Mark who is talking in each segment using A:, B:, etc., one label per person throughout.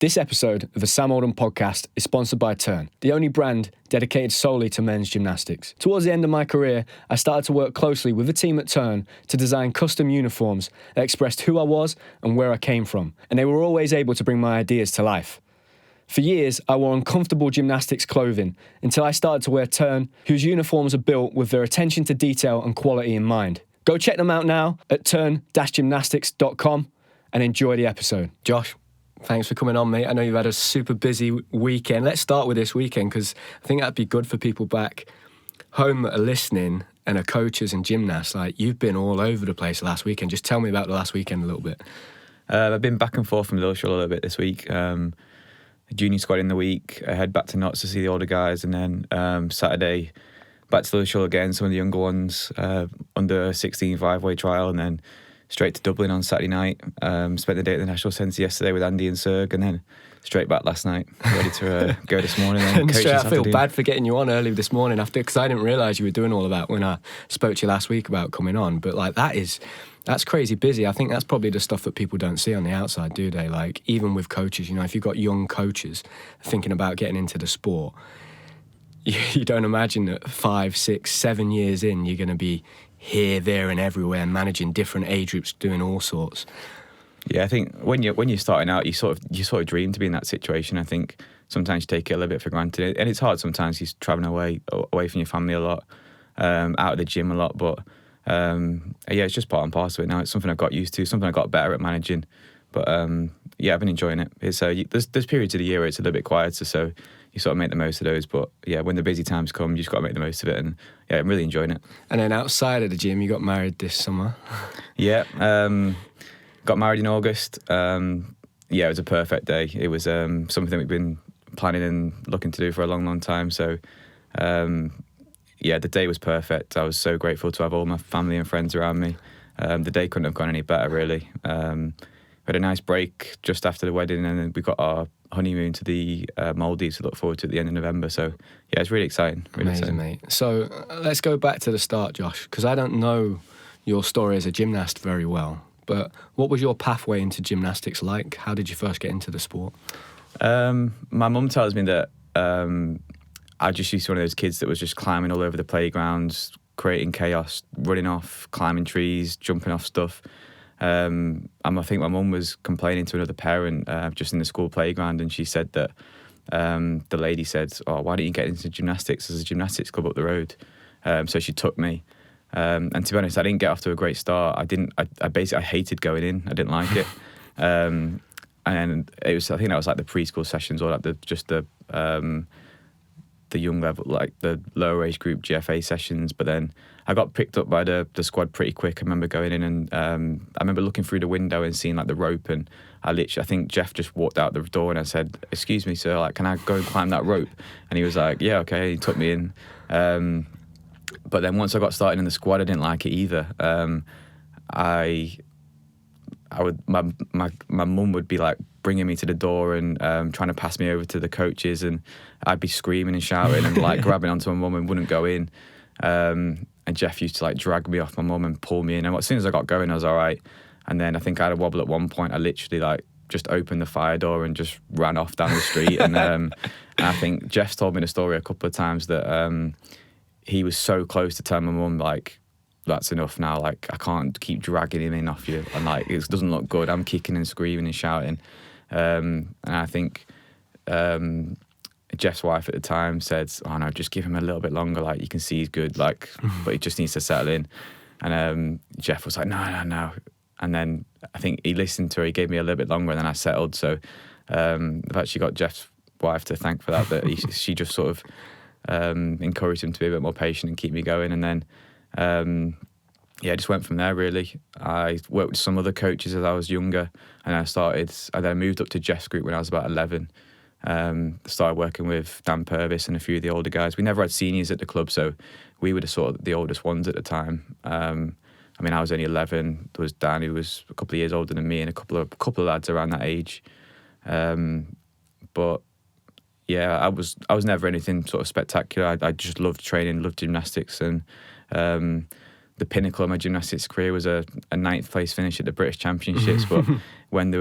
A: This episode of the Sam Oldham podcast is sponsored by Turn, the only brand dedicated solely to men's gymnastics. Towards the end of my career, I started to work closely with the team at Turn to design custom uniforms that expressed who I was and where I came from, and they were always able to bring my ideas to life. For years, I wore uncomfortable gymnastics clothing until I started to wear Turn, whose uniforms are built with their attention to detail and quality in mind. Go check them out now at turn-gymnastics.com and enjoy the episode. Josh, thanks for coming on, mate. I know you've had a super busy weekend. Let's start with this weekend because I think that'd be good for people back home that are listening and are coaches and gymnasts. Like, you've been all over the place last weekend. Just tell me about the last weekend a little bit.
B: I've been back and forth from Liverpool a little bit this week. Junior squad in the week. I head back to Notts to see the older guys, and then Saturday back to Liverpool again, some of the younger ones, under 16 5-way trial, and then straight to Dublin on Saturday night. Spent the day at the National Centre yesterday with Andy and Serg, and then straight back last night, ready to go this morning. And
A: I feel bad for getting you on early this morning because I didn't realise you were doing all of that when I spoke to you last week about coming on. But like that's crazy busy. I think that's probably the stuff that people don't see on the outside, do they? Like, even with coaches, you know, if you've got young coaches thinking about getting into the sport, you don't imagine that 5, 6, 7 years in, you're going to be here, there and everywhere, managing different age groups, doing all sorts.
B: Yeah, I think when you're starting out, you sort of dream to be in that situation. I think sometimes you take it a little bit for granted, and it's hard sometimes. You're travelling away from your family a lot, out of the gym a lot, but yeah, it's just part and parcel of it now. It's something I've got used to, something I got better at managing. But yeah, I've been enjoying it. It's there's periods of the year where it's a little bit quieter, so you sort of make the most of those. But yeah, when the busy times come, you just got to make the most of it. And yeah, I'm really enjoying it. And then outside of the gym, you got married this summer. Yeah, got married in August. Yeah, it was a perfect day. It was something we've been planning and looking to do for a long, long time. So yeah, the day was perfect. I was so grateful to have all my family and friends around me. The day couldn't have gone any better, really. We had a nice break just after the wedding, and then we got our honeymoon to the Maldives to look forward to at the end of November. So yeah, it's really exciting. Really
A: amazing,
B: exciting.
A: Mate. So let's go back to the start, Josh, because I don't know your story as a gymnast very well. But what was your pathway into gymnastics like? How did you first get into the sport?
B: My mum tells me that I just used to be one of those kids that was just climbing all over the playgrounds, creating chaos, running off, climbing trees, jumping off stuff. I think my mum was complaining to another parent just in the school playground, and she said that the lady said, "Oh, why don't you get into gymnastics? There's a gymnastics club up the road." So she took me, and to be honest, I didn't get off to a great start. I hated going in. I didn't like it, and it was, I think that was like the preschool sessions or like the young level, like the lower age group GFA sessions. But then I got picked up by the squad pretty quick. I remember going in and I remember looking through the window and seeing like the rope, and I think Jeff just walked out the door, and I said, "Excuse me, sir, like, can I go and climb that rope?" And he was like, "Yeah, okay." He took me in. But then once I got started in the squad, I didn't like it either. My mum would be like bringing me to the door and trying to pass me over to the coaches, and I'd be screaming and shouting and like grabbing onto my mum and wouldn't go in. And Jeff used to like drag me off my mum and pull me in. And as soon as I got going, I was all right. And then I think I had a wobble at one point. I literally like just opened the fire door and just ran off down the street. And I think Jeff's told me the story a couple of times that he was so close to telling my mum, like, "That's enough now, like, I can't keep dragging him in off you, and like, it doesn't look good." I'm kicking and screaming and shouting, and I think Jeff's wife at the time said, "Oh no, just give him a little bit longer, like, you can see he's good, like, but he just needs to settle in." And Jeff was like, no, and then I think he listened to her, he gave me a little bit longer, and then I settled. So I've actually got Jeff's wife to thank for that, she just sort of encouraged him to be a bit more patient and keep me going. And then yeah, I just went from there, really. I worked with some other coaches as I was younger, and I then moved up to Jeff's group when I was about 11. Started working with Dan Purvis and a few of the older guys. We never had seniors at the club, so we were the oldest ones at the time. I mean, I was only 11. There was Dan, who was a couple of years older than me, and a couple of lads around that age. But yeah, I was never anything sort of spectacular. I just loved training, loved gymnastics, and the pinnacle of my gymnastics career was a 9th place finish at the British Championships. But when there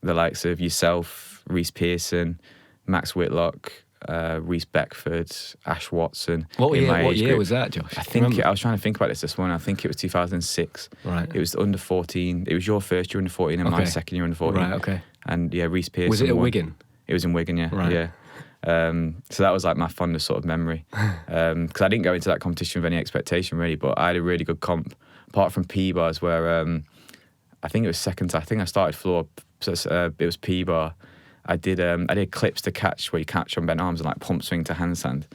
B: the likes of yourself, Reece Pearson, Max Whitlock, Reece Beckford, Ash Watson.
A: What year was that, Josh?
B: I think I was trying to think about this morning. I think it was 2006.
A: Right.
B: It was under 14. It was your first year under 14 and my second year under 14.
A: Right. Okay.
B: And yeah, Reece Pearson.
A: Was it at Wigan?
B: It was in Wigan. Yeah.
A: Right.
B: Yeah. So that was like my fondest sort of memory, because I didn't go into that competition with any expectation really, but I had a really good comp. Apart from P-bars, where I think it was second. I think I started floor, so it was P-bar. I did clips to catch, where you catch on bent arms, and like pump swing to handstand,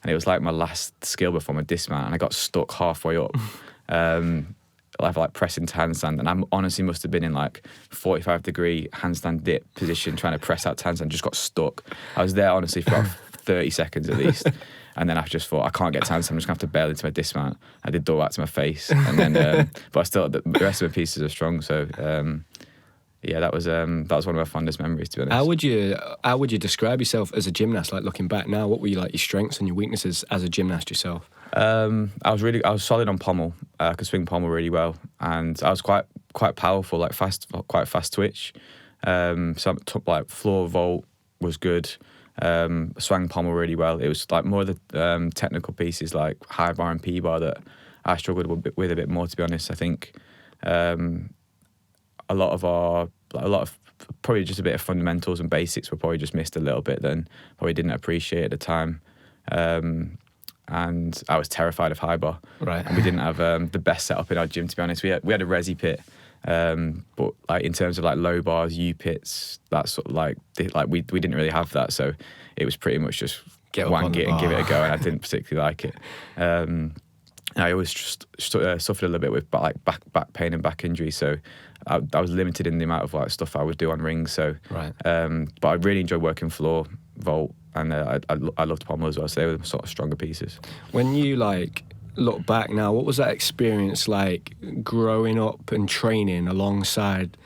B: and it was like my last skill before my dismount, and I got stuck halfway up. Like pressing to handstand, and I honestly must have been in like 45-degree handstand dip position trying to press out to handstand, just got stuck. I was there honestly for about 30 seconds at least, and then I just thought, I can't get to handstand, I'm just gonna have to bail into my dismount. I did double back to my face, and then but I still, the rest of my pieces are strong, so yeah, that was one of my fondest memories, to be honest.
A: How would you describe yourself as a gymnast? Like looking back now, what were you like your strengths and your weaknesses as a gymnast yourself?
B: I was solid on pommel. I could swing pommel really well, and I was quite powerful, like quite fast twitch. So like floor vault was good. Swung pommel really well. It was like more of the technical pieces like high bar and P bar that I struggled with a bit more, to be honest. I think a lot of probably just a bit of fundamentals and basics were probably just missed a little bit, then probably didn't appreciate at the time. And I was terrified of high bar. Right. And we didn't have the best setup in our gym, to be honest. We had a resi pit, but like in terms of like low bars, U pits, that sort of like we didn't really have that. So it was pretty much just wank it and give it a go, and I didn't particularly like it. I always just suffered a little bit with back pain and back injury, so I was limited in the amount of like stuff I would do on rings. So,
A: right.
B: But I really enjoyed working floor, vault, and I loved pommel as well. So they were sort of stronger pieces.
A: When you like look back now, what was that experience like growing up and training alongside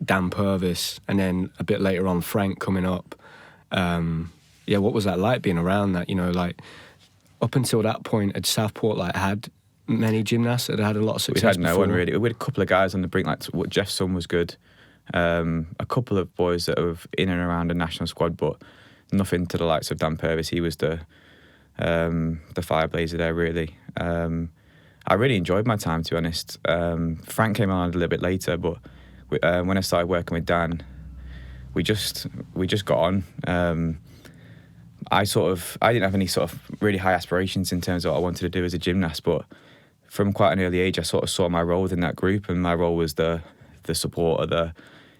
A: Dan Purvis, and then a bit later on Frank coming up? Yeah, what was that like being around that? You know, like up until that point, had Southport like had many gymnasts that had a lot of success?
B: We had no one really. We had a couple of guys on the brink, like Jeff Sun was good. A couple of boys that were in and around the national squad, but nothing to the likes of Dan Purvis. He was the fireblazer there, really. I really enjoyed my time, to be honest. Frank came on a little bit later, but when I started working with Dan, we just got on. I didn't have any sort of really high aspirations in terms of what I wanted to do as a gymnast, but from quite an early age, I sort of saw my role within that group, and my role was the supporter, the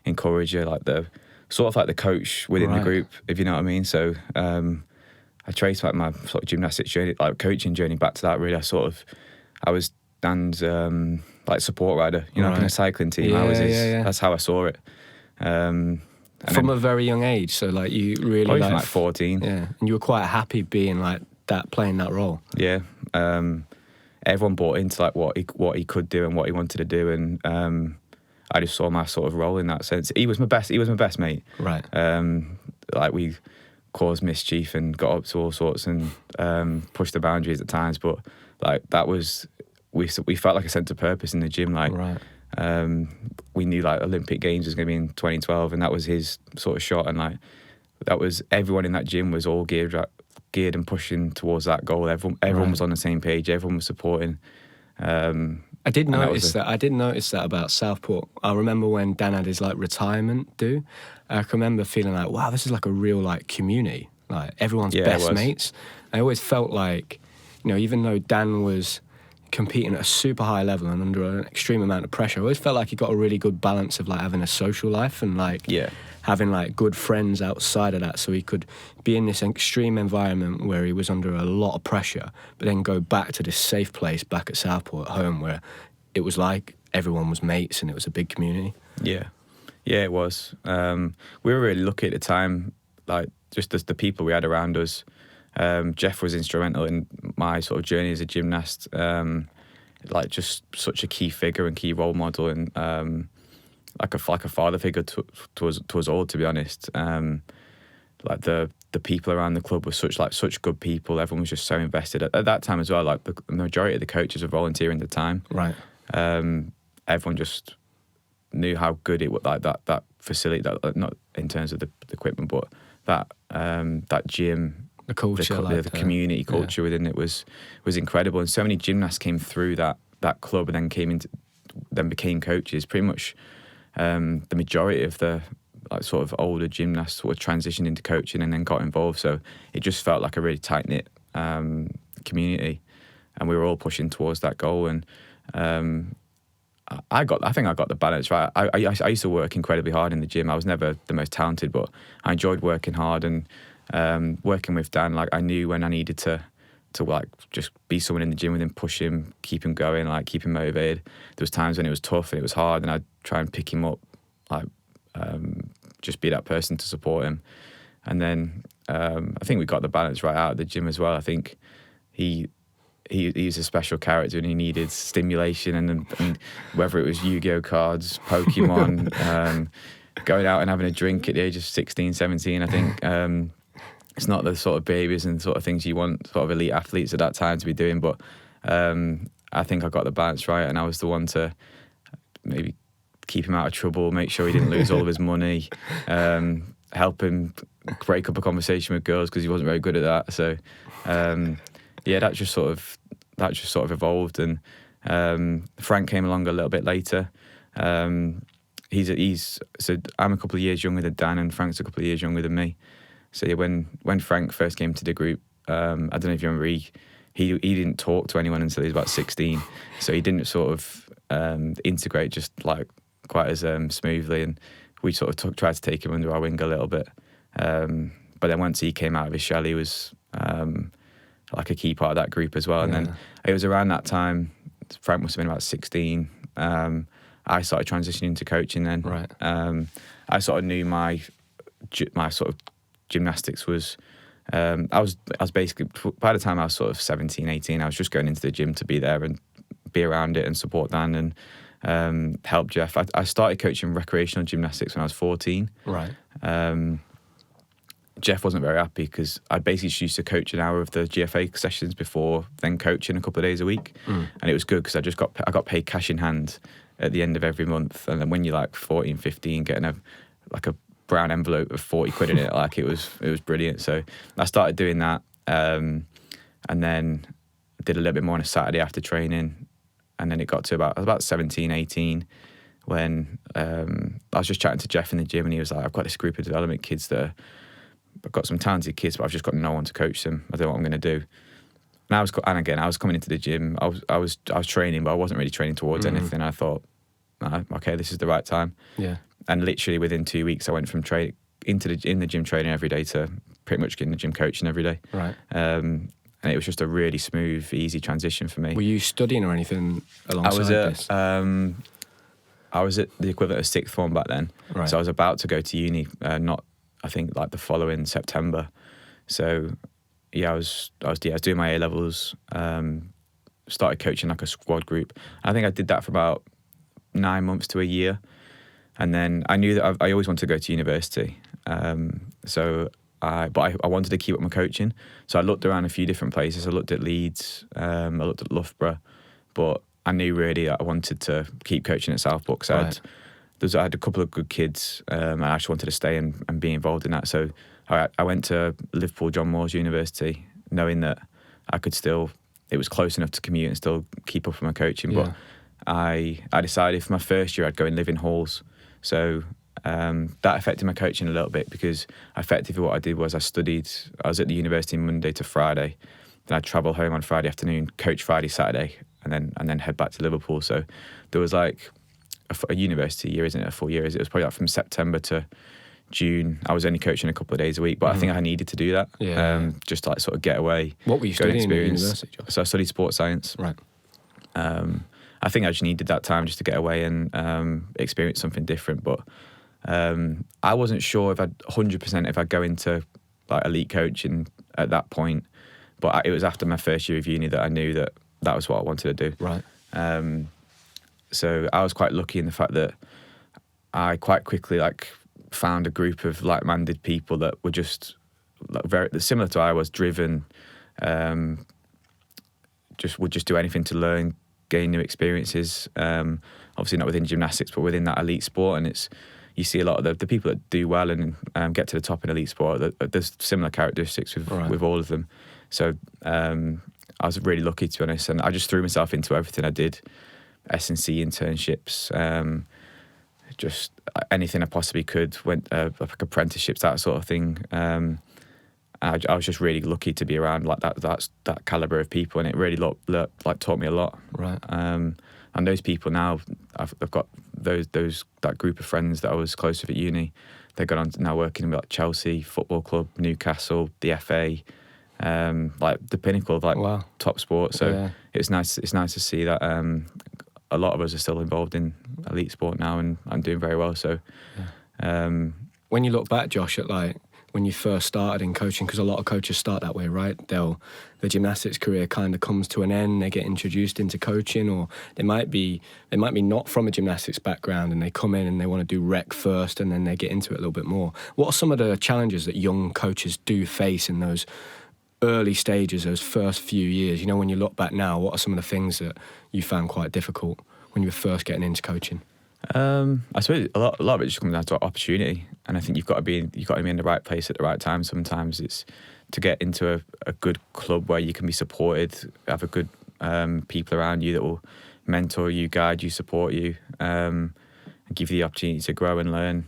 B: encourager, like the sort of like the coach within the group, if you know what I mean. So I traced like my sort of gymnastics journey, like coaching journey, back to that. Really, I was Dan's like support rider, you know, like in a cycling team.
A: Yeah.
B: That's how I saw it.
A: From a very young age, so like you really
B: probably from like 14.
A: Yeah, and you were quite happy being like that, playing that role.
B: Yeah, everyone bought into like what he could do and what he wanted to do, and I just saw my sort of role in that sense. He was my best mate. Right. Like we caused mischief and got up to all sorts and pushed the boundaries at times, but like that was we felt like a sense of purpose in the gym. Like. Right. We knew like Olympic Games was going to be in 2012, and that was his sort of shot, and like that was everyone in that gym was all geared and pushing towards that goal. Everyone was on the same page. Everyone was supporting.
A: I did notice that about Southport. I remember when Dan had his like retirement do. I can remember feeling like, wow, this is like a real like community. Like everyone's best mates. I always felt like, you know, even though Dan was competing at a super high level and under an extreme amount of pressure, I always felt like he got a really good balance of like having a social life and like having like good friends outside of that, so he could be in this extreme environment where he was under a lot of pressure, but then go back to this safe place back at Southport at home where it was like everyone was mates and it was a big community. Yeah,
B: it was. We were really lucky at the time, like just as the people we had around us. Jeff was instrumental in my sort of journey as a gymnast, like just such a key figure and key role model, and like a father figure to us all, to be honest. Like the people around the club were such good people. Everyone was just so invested at that time as well. Like the majority of the coaches were volunteering at the time. Right. Everyone just knew how good it was. Like that facility, that not in terms of the equipment, but that gym,
A: The culture,
B: the community culture within it was incredible, and so many gymnasts came through that club and then became coaches. Pretty much the majority of the sort of older gymnasts sort of transitioned into coaching and then got involved. So it just felt like a really tight knit community, and we were all pushing towards that goal. And I think I got the balance right. I used to work incredibly hard in the gym. I was never the most talented, but I enjoyed working hard and working with Dan. Like, I knew when I needed to like just be someone in the gym with him, push him, keep him going, like keep him motivated. There was times when it was tough and it was hard, and I'd try and pick him up, like just be that person to support him. And then I think we got the balance right out of the gym as well. I think he's a special character, and he needed stimulation, and whether it was Yu-Gi-Oh cards, Pokemon, going out and having a drink at the age of 16, 17, I think. It's not the sort of babies and sort of things you want sort of elite athletes at that time to be doing, but I think I got the balance right, and I was the one to maybe keep him out of trouble, make sure he didn't lose all of his money, help him break up a conversation with girls because he wasn't very good at that. So that just sort of evolved, and Frank came along a little bit later. So I'm a couple of years younger than Dan, and Frank's a couple of years younger than me. So yeah, when Frank first came to the group, I don't know if you remember, he didn't talk to anyone until he was about 16. So he didn't sort of integrate just like quite as smoothly, and we sort of tried to take him under our wing a little bit. But then once he came out of his shell, he was like a key part of that group as well. And then it was around that time, Frank must have been about 16. I started transitioning into coaching then.
A: Right.
B: I sort of knew my sort of gymnastics was, I was basically, by the time I was sort of 17, 18, I was just going into the gym to be there and be around it and support Dan and help Jeff. I started coaching recreational gymnastics when I was 14.
A: Right.
B: Jeff wasn't very happy because I basically just used to coach an hour of the GFA sessions before then coaching a couple of days a week. And it was good because I got paid cash in hand at the end of every month. And then when you're like 14, 15, getting a brown envelope of 40 quid in it, like it was brilliant. So I started doing that, and then did a little bit more on a Saturday after training, and then it got to about 17, 18 when I was just chatting to Jeff in the gym, and he was like, I've got this group of development kids I've got some talented kids, but I've just got no one to coach them. I don't know what I'm going to do. And I was coming into the gym. I was training, but I wasn't really training towards anything. I thought, okay, this is the right time.
A: Yeah.
B: And literally within 2 weeks, I went from in the gym training every day to pretty much getting the gym coaching every day.
A: Right.
B: And it was just a really smooth, easy transition for me.
A: Were you studying or anything alongside this?
B: I was at the equivalent of sixth form back then.
A: Right.
B: So I was about to go to uni, I think like the following September. So yeah, I was doing my A-levels, started coaching like a squad group. I think I did that for about 9 months to a year. And then I knew that I always wanted to go to university. But I wanted to keep up my coaching. So I looked around a few different places. I looked at Leeds, I looked at Loughborough, but I knew really that I wanted to keep coaching at Southport because I had a couple of good kids, and I just wanted to stay and be involved in that. So I went to Liverpool John Moores University, knowing that it was close enough to commute and still keep up with my coaching.
A: Yeah.
B: But I decided for my first year I'd go and live in halls. So that affected my coaching a little bit because effectively what I did was I was at the university Monday to Friday. Then I'd travel home on Friday afternoon, coach Friday, Saturday, and then head back to Liverpool. So there was like a university year, isn't it? A full year. It was probably like from September to June. I was only coaching a couple of days a week, but I think I needed to do that.
A: Yeah.
B: Just to like sort of get away.
A: What were you studying at university, Josh?
B: So I studied sports science.
A: Right.
B: I think I just needed that time just to get away and experience something different. But I wasn't sure if I'd 100% if I'd go into like elite coaching at that point. But it was after my first year of uni that I knew that was what I wanted to do.
A: Right.
B: So I was quite lucky in the fact that I quite quickly found a group of like-minded people that were just very similar to I was, driven, would just do anything to learn, gain new experiences. Obviously not within gymnastics, but within that elite sport. And it's, you see a lot of the people that do well and get to the top in elite sport. There's similar characteristics with all of them. So I was really lucky, to be honest, and I just threw myself into everything I did. S&C internships, just anything I possibly could. Went like apprenticeships, that sort of thing. I was just really lucky to be around like that caliber of people, and it really taught me a lot.
A: Right.
B: And those people now, I've got that group of friends that I was close with at uni. They've gone on to now working with like Chelsea Football Club, Newcastle, the FA, like the pinnacle of like top sport. So it's nice to see that a lot of us are still involved in elite sport now, and I'm doing very well. So
A: when you look back, Josh, at like when you first started in coaching, because a lot of coaches start that way, right? Their gymnastics career kind of comes to an end, they get introduced into coaching, or they might be not from a gymnastics background and they come in and they want to do rec first and then they get into it a little bit more. What are some of the challenges that young coaches do face in those early stages, those first few years? You know, when you look back now, what are some of the things that you found quite difficult when you were first getting into coaching?
B: I suppose a lot of it just comes down to opportunity, and I think you've got to be in the right place at the right time. Sometimes it's to get into a good club where you can be supported, have a good people around you that will mentor you, guide you, support you, and give you the opportunity to grow and learn.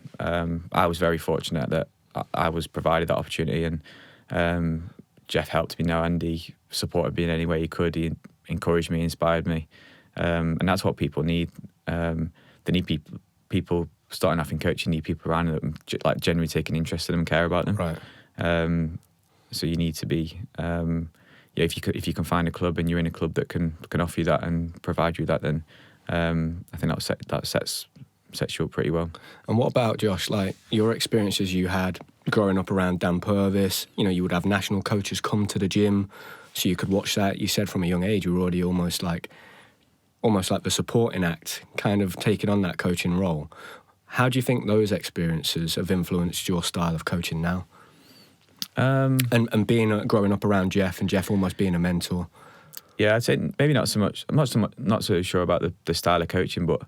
B: I was very fortunate that I was provided that opportunity, and Jeff helped me know, and he supported me in any way he could. He encouraged me, inspired me, and that's what people need. They need people starting off in coaching, need people around them, like genuinely taking interest in them, care about them.
A: Right.
B: So you need to be, if you can find a club and you're in a club that can offer you that and provide you that, then I think that sets you up pretty well. And
A: what about, Josh, like your experiences you had growing up around Dan Purvis? You know, you would have national coaches come to the gym, so you could watch that. You said from a young age you were already almost like the supporting act, kind of taking on that coaching role. How do you think those experiences have influenced your style of coaching now? And growing up around Jeff, and Jeff almost being a mentor.
B: Yeah, I'd say maybe not so much. I'm not so sure about the style of coaching, but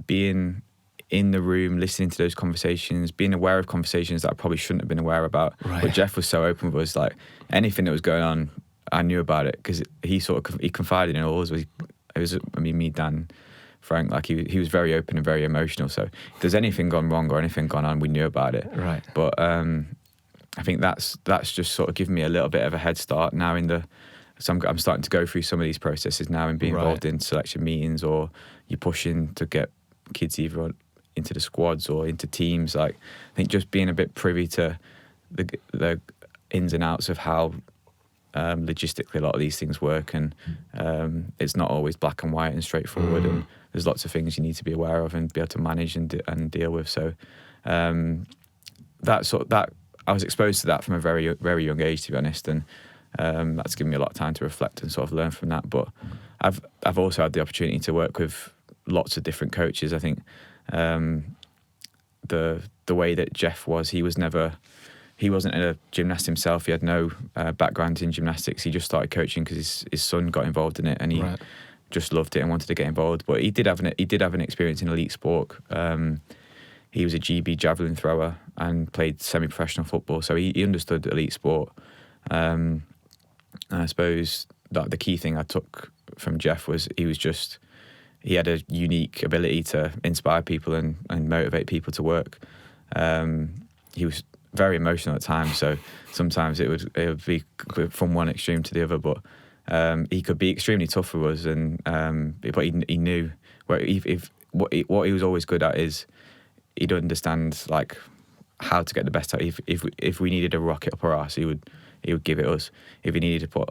B: being in the room, listening to those conversations, being aware of conversations that I probably shouldn't have been aware about.
A: Right.
B: But Jeff was so open with us, like anything that was going on, I knew about it because he confided in all of us. Me, Dan, Frank, like he was very open and very emotional. So if there's anything gone wrong or anything gone on, we knew about it.
A: Right.
B: But I think that's just sort of given me a little bit of a head start now so I'm starting to go through some of these processes now and be involved in selection meetings, or you're pushing to get kids either into the squads or into teams. Like I think just being a bit privy to the ins and outs of how logistically a lot of these things work, and it's not always black and white and straightforward, and there's lots of things you need to be aware of and be able to manage and deal with. So that I was exposed to that from a very, very young age, to be honest, and that's given me a lot of time to reflect and sort of learn from that. But I've also had the opportunity to work with lots of different coaches. I think the way that Jeff was, he wasn't a gymnast himself. He had no background in gymnastics. He just started coaching because his son got involved in it, and he just loved it and wanted to get involved. But he did have an experience in elite sport. He was a GB javelin thrower and played semi-professional football, so he understood elite sport. And I suppose that the key thing I took from Jeff was he had a unique ability to inspire people and motivate people to work. He was very emotional at times, so sometimes it would be from one extreme to the other. But he could be extremely tough with us, but he knew what he was always good at is he'd understand like how to get the best out. If we needed a rocket up our arse, he would give it us. If he needed to put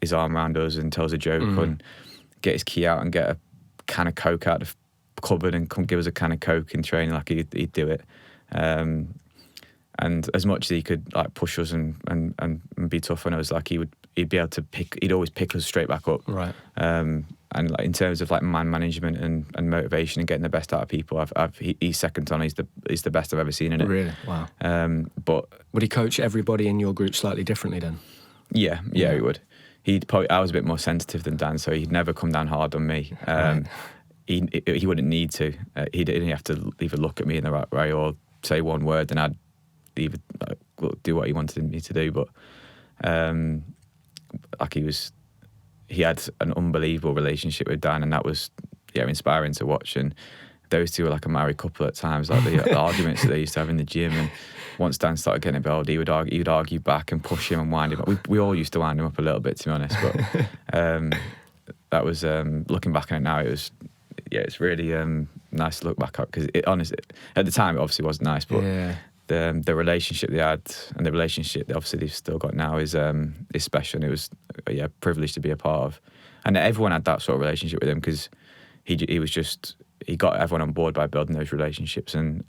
B: his arm around us and tell us a joke and get his key out and get a can of Coke out of the cupboard and come give us a can of Coke in training, like he'd do it. And as much as he could like push us and be tough on us, like he'd be able to he'd always pick us straight back up.
A: Right.
B: And like in terms of like man management and motivation and getting the best out of people, he's second to none. He's the best I've ever seen in it.
A: Really? Wow.
B: But
A: would he coach everybody in your group slightly differently then?
B: Yeah, he would. I was a bit more sensitive than Dan, so he'd never come down hard on me.
A: Right.
B: he wouldn't need to. He didn't have to either look at me in the right way or say one word, and I'd either do what he wanted me to do. But like he had an unbelievable relationship with Dan, and that was inspiring to watch. And those two were like a married couple at times, like the arguments that they used to have in the gym. And once Dan started getting a belt, he would argue back and push him and wind him up. We all used to wind him up a little bit, to be honest. But that was looking back on it now, it's really nice to look back up, because honestly, at the time it obviously wasn't nice, but the relationship they had and the relationship that obviously they've still got now is special, and it was a privilege to be a part of. And everyone had that sort of relationship with him, because he got everyone on board by building those relationships and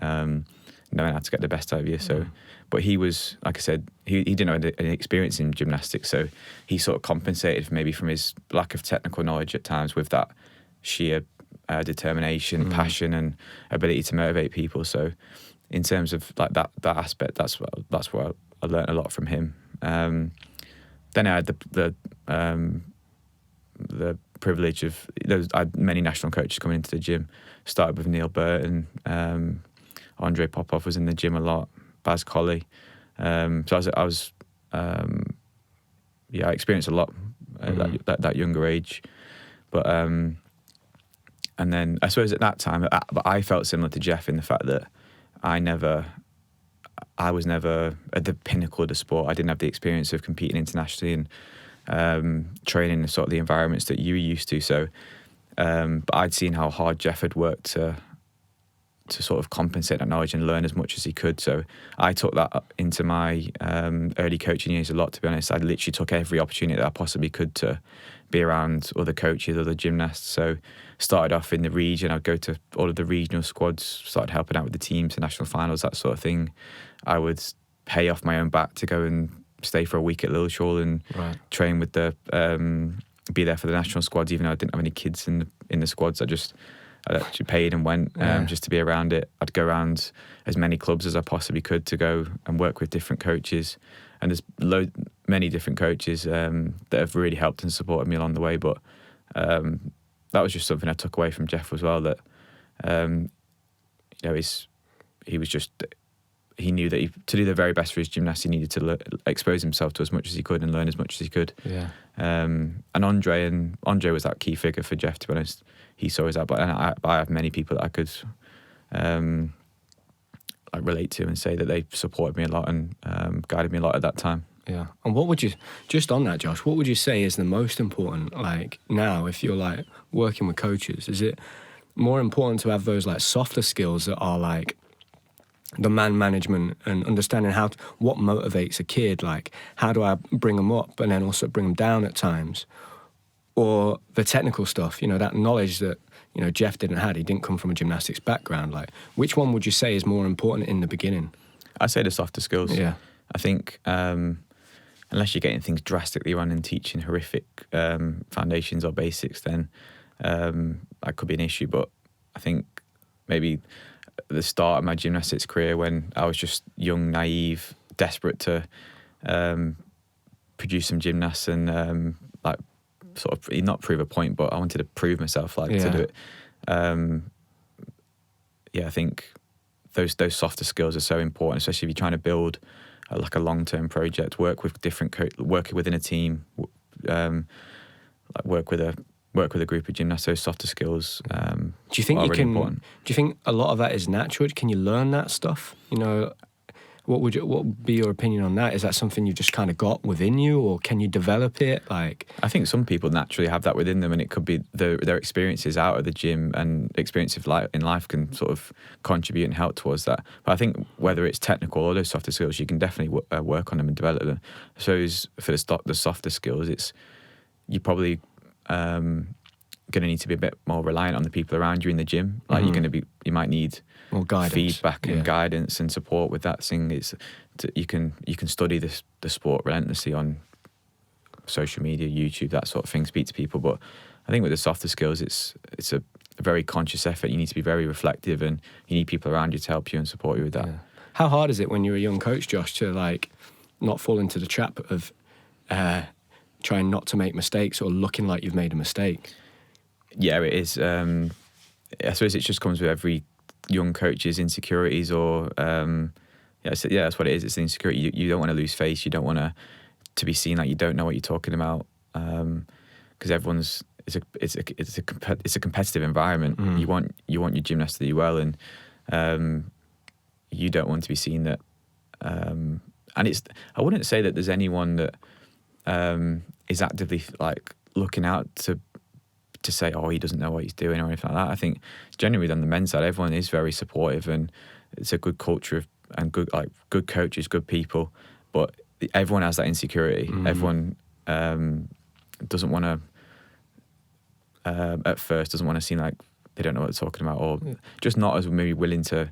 B: knowing how to get the best out of you. So, but he was, like I said, he didn't have any experience in gymnastics, so he sort of compensated maybe from his lack of technical knowledge at times with that sheer determination, passion, and ability to motivate people. So, in terms of like that aspect, that's what I learned a lot from him. Then I had the privilege of I had many national coaches coming into the gym. Started with Neil Burton, Andrei Popov was in the gym a lot, Baz Colley. So I experienced a lot at that younger age. But and then I suppose at that time, but I felt similar to Jeff in the fact that I was never at the pinnacle of the sport. I didn't have the experience of competing internationally and training in sort of the environments that you were used to. So, but I'd seen how hard Jeff had worked to sort of compensate that knowledge and learn as much as he could. So I took that into my early coaching years a lot, to be honest. I literally took every opportunity that I possibly could to be around other coaches, other gymnasts. So started off in the region. I'd go to all of the regional squads, started helping out with the teams, the national finals, that sort of thing. I would pay off my own back to go and stay for a week at Lilleshall and train with be there for the national squads, even though I didn't have any kids in the squads. I actually paid and went just to be around it. I'd go around as many clubs as I possibly could to go and work with different coaches. And there's many different coaches that have really helped and supported me along the way. But that was just something I took away from Jeff as well, that he knew that to do the very best for his gymnasts, he needed to expose himself to as much as he could and learn as much as he could. Yeah. And Andre was that key figure for Jeff, to be honest. He saw his output, and I have many people that I could relate to and say that they supported me a lot and guided me a lot at that time.
A: Yeah. And what would you, just on that, Josh, what would you say is the most important, like now, if you're like working with coaches? Is it more important to have those like softer skills that are like the man management and understanding what motivates a kid, like how do I bring them up and then also bring them down at times? Or the technical stuff, that knowledge that, Jeff didn't have. He didn't come from a gymnastics background. Like, which one would you say is more important in the beginning?
B: I'd say the softer skills.
A: Yeah.
B: I think unless you're getting things drastically wrong and teaching horrific foundations or basics, then that could be an issue. But I think maybe at the start of my gymnastics career, when I was just young, naive, desperate to produce some gymnasts and sort of not prove a point, but I wanted to prove myself, to do it. I think those softer skills are so important, especially if you're trying to build a long-term project, work with work within a team, work with a group of gymnasts. Those softer skills. Do
A: you think important. Do you think a lot of that is natural? Can you learn that stuff? What would be your opinion on that? Is that something you've just kind of got within you, or can you develop it? I
B: think some people naturally have that within them, and it could be their experiences out of the gym and experience of in life can sort of contribute and help towards that. But I think whether it's technical or those softer skills, you can definitely work on them and develop them. So for the softer skills, you're probably going to need to be a bit more reliant on the people around you in the gym. You might need more guidance, feedback and guidance and support with that thing. You can study the sport relentlessly on social media, YouTube, that sort of thing, speak to people. But I think with the softer skills, it's a very conscious effort. You need to be very reflective, and you need people around you to help you and support you with that. Yeah.
A: How hard is it when you're a young coach, Josh, to not fall into the trap of trying not to make mistakes or looking like you've made a mistake?
B: Yeah, it is. I suppose it just comes with every young coach's insecurities, or that's what it is. It's the insecurity. You don't want to lose face. You don't want to be seen like you don't know what you're talking about, because everyone's it's a competitive environment. You want your gymnasts to do well, and you don't want to be seen that. And I wouldn't say that there's anyone that is actively like looking out to say, oh, he doesn't know what he's doing or anything like that. I think generally on the men's side, everyone is very supportive, and it's a good culture and good coaches, good people. But everyone has that insecurity. Everyone doesn't want to, at first, doesn't want to seem like they don't know what they're talking about, or just not as maybe willing to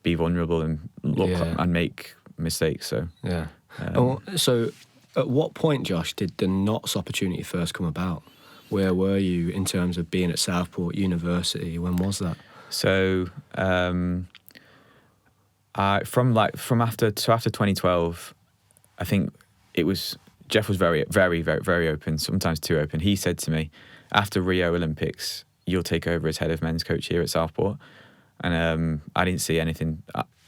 B: be vulnerable and look and make mistakes. So
A: so at what point, Josh, did the Notts opportunity first come about? Where were you in terms of being at Southport University? When was that? So
B: from after 2012, I think it was Jeff was very, very, very, very open, sometimes too open. He said to me, after Rio Olympics, you'll take over as head of men's coach here at Southport. And I didn't see anything.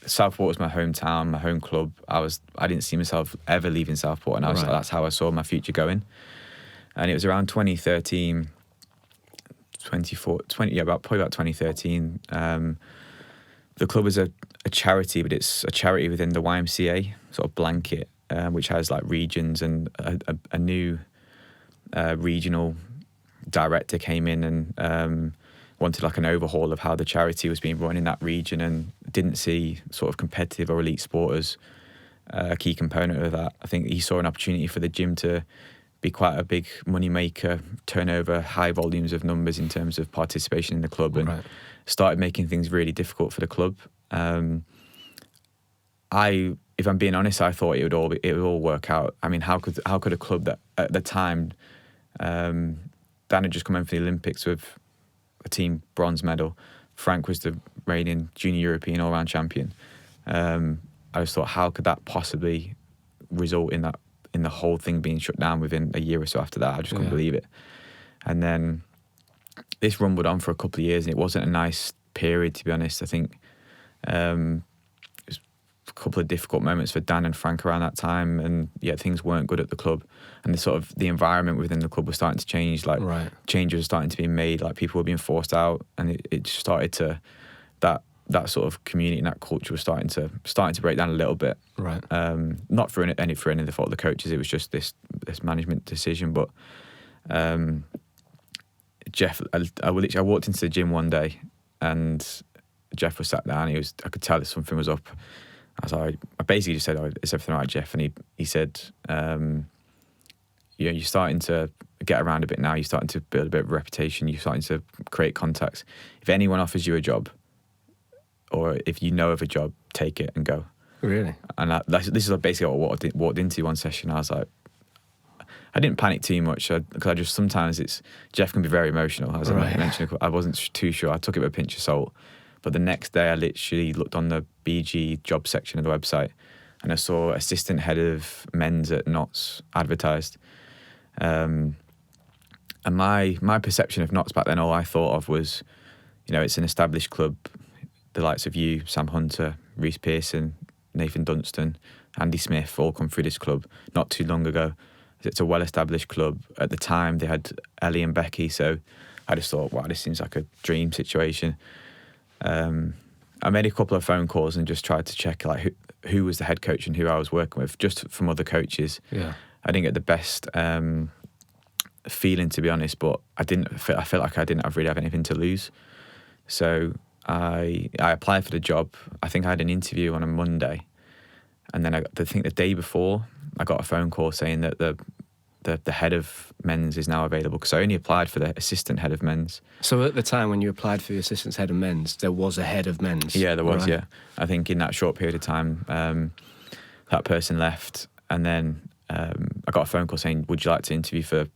B: Southport was my hometown, my home club. I didn't see myself ever leaving Southport, and that's how I saw my future going. And it was around 2013, probably about 2013. The club is a charity, but it's a charity within the YMCA sort of blanket, which has like regions, and a new regional director came in and wanted like an overhaul of how the charity was being run in that region, and didn't see sort of competitive or elite sport as a key component of that. I think he saw an opportunity for the gym to be quite a big money maker, turn over high volumes of numbers in terms of participation in the club, and started making things really difficult for the club. If I'm being honest, I thought it would all work out. I mean, how could a club that at the time Dan had just come in for the Olympics with a team bronze medal. Frank was the reigning junior European all-round champion. I just thought, how could that possibly result in the whole thing being shut down within a year or so after that? I just couldn't believe it. And then this run went on for a couple of years, and it wasn't a nice period, to be honest. I think it was a couple of difficult moments for Dan and Frank around that time, and things weren't good at the club, and the environment within the club was starting to change. Changes were starting to be made, like people were being forced out, and it just started to that sort of community and that culture was starting to break down a little bit.
A: Right.
B: Not for any of the fault of the coaches. It was just this management decision. But Jeff, I walked into the gym one day, and Jeff was sat down. I could tell that something was up. I basically just said, "Oh, is everything all right, Jeff?" And he said, "You're starting to get around a bit now. You're starting to build a bit of a reputation. You're starting to create contacts. If anyone offers you a job, or if you know of a job, take it and go."
A: Really?
B: And this is basically what I walked into one session. I was like, I didn't panic too much, because I just sometimes Jeff can be very emotional. As I mentioned, I wasn't too sure. I took it with a pinch of salt. But the next day, I literally looked on the BG job section of the website, and I saw assistant head of men's at Notts advertised. And my perception of Notts back then, all I thought of was, it's an established club. The likes of you, Sam Hunter, Reece Pearson, Nathan Dunstan, Andy Smith all come through this club not too long ago. It's a well-established club. At the time, they had Ellie and Becky, so I just thought, wow, this seems like a dream situation. I made a couple of phone calls and just tried to check who was the head coach and who I was working with, just from other coaches. Yeah. I didn't get the best feeling, to be honest, but I felt like I didn't really have anything to lose. So I applied for the job. I think I had an interview on a Monday, and then I think the day before I got a phone call saying that the head of men's is now available, because I only applied for the assistant head of men's. So
A: at the time when you applied for the assistant head of men's, there was a head of men's?
B: Yeah, there was, yeah. I think in that short period of time, that person left, and then I got a phone call saying, would you like to interview for